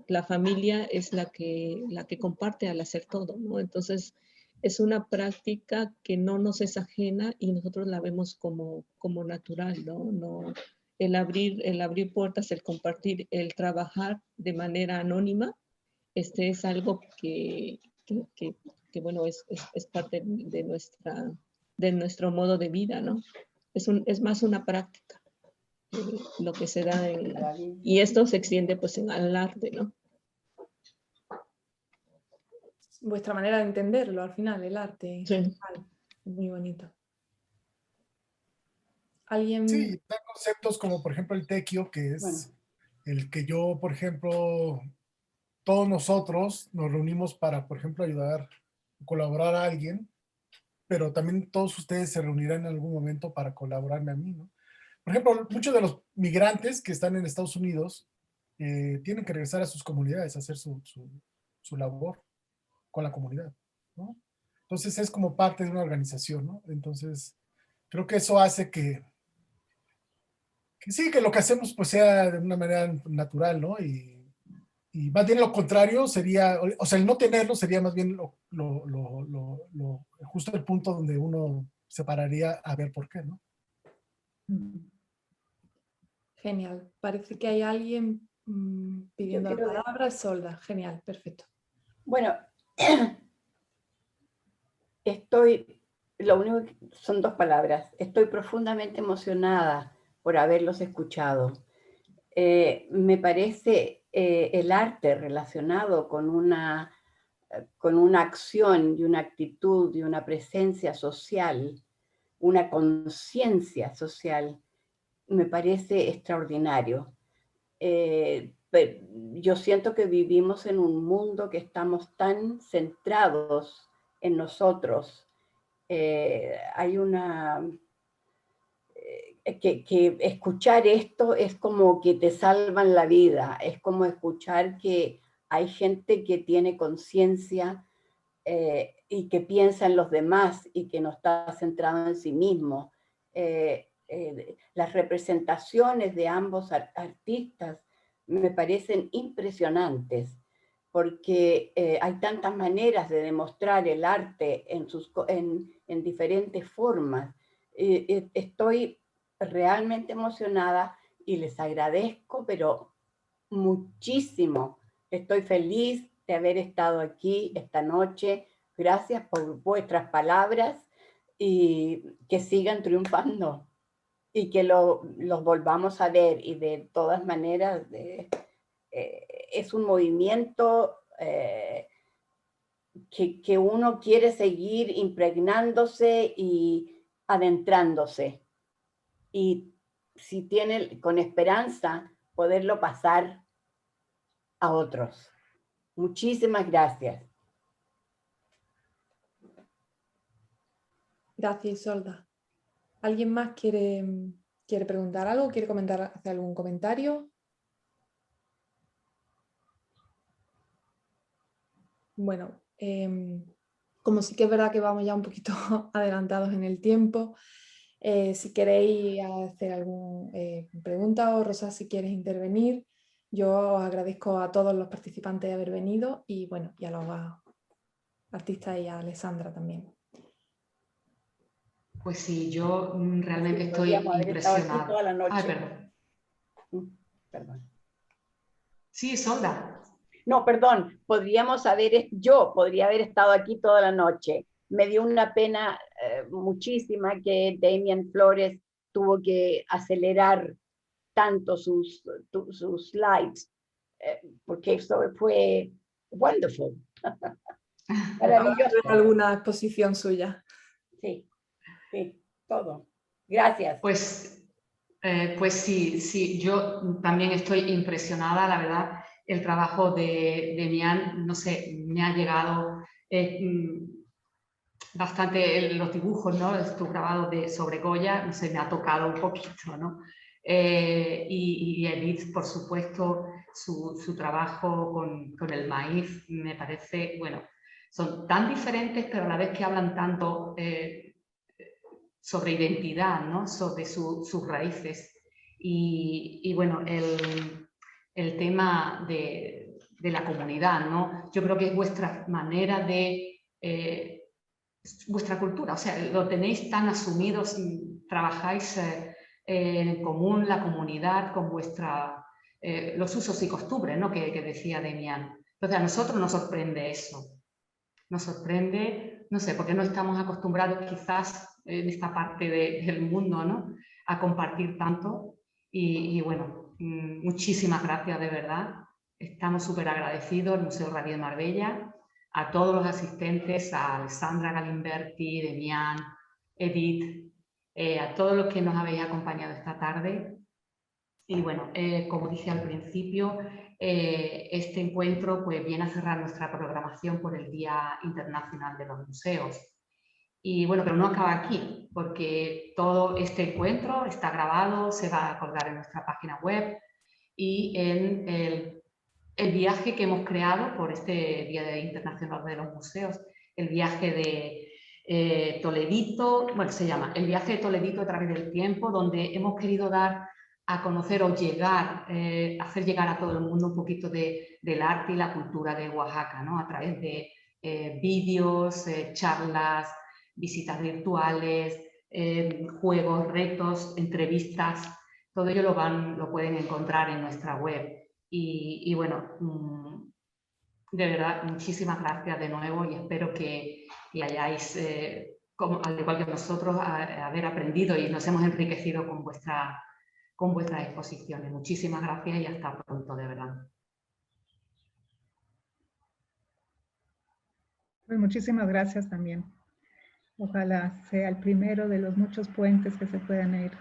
La familia es la que comparte al hacer todo, ¿no? Entonces es una práctica que no nos es ajena y nosotros la vemos como natural, ¿no? El abrir puertas, el compartir, el trabajar de manera anónima, es algo que bueno, es parte de nuestro modo de vida, ¿no? Es más una práctica lo que se da y esto se extiende pues al arte, ¿no? Vuestra manera de entenderlo al final, el arte en general, es muy bonito. ¿Alguien? Sí, hay conceptos como por ejemplo el tequio, que es el que yo, por ejemplo, todos nosotros nos reunimos para, por ejemplo, ayudar, colaborar a alguien, pero también todos ustedes se reunirán en algún momento para colaborarme a mí, ¿no? Por ejemplo, muchos de los migrantes que están en Estados Unidos tienen que regresar a sus comunidades a hacer su labor con la comunidad, ¿no? Entonces es como parte de una organización, ¿no? Entonces creo que eso hace que sí, que lo que hacemos pues sea de una manera natural, ¿no? Y más bien lo contrario sería, o sea, el no tenerlo sería más bien justo el punto donde uno se pararía a ver por qué, ¿no? Genial. Parece que hay alguien pidiendo la palabra. Solda. Genial, perfecto. Bueno, lo único son 2 palabras. Estoy profundamente emocionada por haberlos escuchado. Me parece el arte relacionado con una acción y una actitud y una presencia social, una conciencia social, me parece extraordinario. Yo siento que vivimos en un mundo que estamos tan centrados en nosotros. Hay que escuchar esto es como que te salvan la vida, es como escuchar que hay gente que tiene conciencia y que piensa en los demás y que no está centrado en sí mismo. Las representaciones de ambos artistas me parecen impresionantes, porque hay tantas maneras de demostrar el arte en diferentes formas. Estoy realmente emocionada y les agradezco, pero muchísimo. Estoy feliz de haber estado aquí esta noche. Gracias por vuestras palabras y que sigan triunfando y que los volvamos a ver. Y de todas maneras, es un movimiento que uno quiere seguir impregnándose y adentrándose. Y si tiene con esperanza poderlo pasar a otros. Muchísimas gracias. Gracias, Isolda. ¿Alguien más quiere preguntar algo? ¿Quiere hacer algún comentario? Bueno, como sí que es verdad que vamos ya un poquito adelantados en el tiempo, si queréis hacer alguna pregunta o Rosa, si quieres intervenir, yo os agradezco a todos los participantes de haber venido y bueno, y a los artistas y a Alessandra también. Pues sí, yo realmente Sí, estoy podríamos haber estado aquí impresionada. toda la noche. Ay, perdón. Perdón. Sí, Solda. No, perdón, yo podría haber estado aquí toda la noche. Me dio una pena muchísima que Damian Flores tuvo que acelerar tanto sus slides, porque eso fue wonderful. Maravilloso. ¿Alguna exposición suya? Sí, sí, todo. Gracias. Pues sí, yo también estoy impresionada, la verdad. El trabajo de Mian, no sé, me ha llegado bastante los dibujos, ¿no? Estos grabados sobre Goya, no sé, me ha tocado un poquito, ¿no? Y Edith, por supuesto, su trabajo con el maíz, me parece, bueno, son tan diferentes, pero a la vez que hablan tanto sobre identidad, ¿no? Sobre sus raíces. Y bueno, el tema de la comunidad, ¿no? Yo creo que es vuestra manera de... vuestra cultura, o sea, lo tenéis tan asumido, trabajáis en común la comunidad con los usos y costumbres, ¿no? que decía Demián. Entonces a nosotros nos sorprende eso, nos sorprende, no sé, porque no estamos acostumbrados quizás en esta parte del mundo, ¿no? A compartir tanto y bueno, muchísimas gracias de verdad, estamos súper agradecidos al Museo Radio de Marbella, a todos los asistentes, a Alessandra Galimberti, Demián, Edith, a todos los que nos habéis acompañado esta tarde. Y bueno, como dije al principio, este encuentro pues, viene a cerrar nuestra programación por el Día Internacional de los Museos. Y bueno, pero no acaba aquí, porque todo este encuentro está grabado, se va a colgar en nuestra página web y en el viaje que hemos creado por este Día Internacional de los Museos, el viaje de Toledito, bueno, se llama el viaje de Toledito a través del tiempo, donde hemos querido dar a conocer o llegar, hacer llegar a todo el mundo un poquito del arte y la cultura de Oaxaca, ¿no? A través de vídeos, charlas, visitas virtuales, juegos, retos, entrevistas, todo ello lo pueden encontrar en nuestra web. Y bueno, de verdad, muchísimas gracias de nuevo y espero que hayáis, al igual que nosotros, haber aprendido y nos hemos enriquecido con vuestras exposiciones. Muchísimas gracias y hasta pronto, de verdad. Pues muchísimas gracias también. Ojalá sea el primero de los muchos puentes que se puedan ir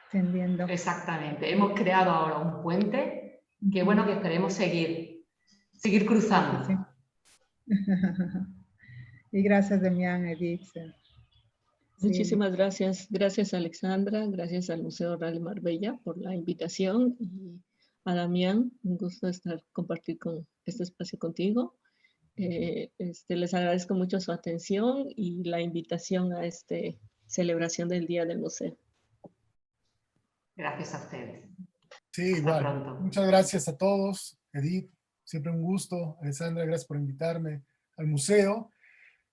tendiendo. Exactamente. Hemos creado ahora un puente que, bueno, que esperemos seguir cruzando. Sí. Y gracias, Damián, Edith. Muchísimas gracias. Gracias, Alexandra. Gracias al Museo Real de Marbella por la invitación. Y a Damián, un gusto compartir este espacio contigo. Les agradezco mucho su atención y la invitación a esta celebración del Día del Museo. Gracias a ustedes. Sí, hasta igual. Pronto. Muchas gracias a todos. Edith, siempre un gusto. Alessandra, gracias por invitarme al museo.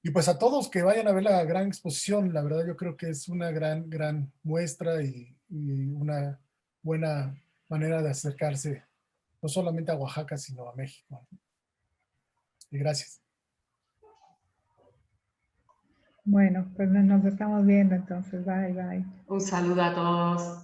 Y pues a todos que vayan a ver la gran exposición. La verdad yo creo que es una gran muestra y una buena manera de acercarse no solamente a Oaxaca, sino a México. Y gracias. Bueno, pues nos estamos viendo entonces. Bye, bye. Un saludo a todos.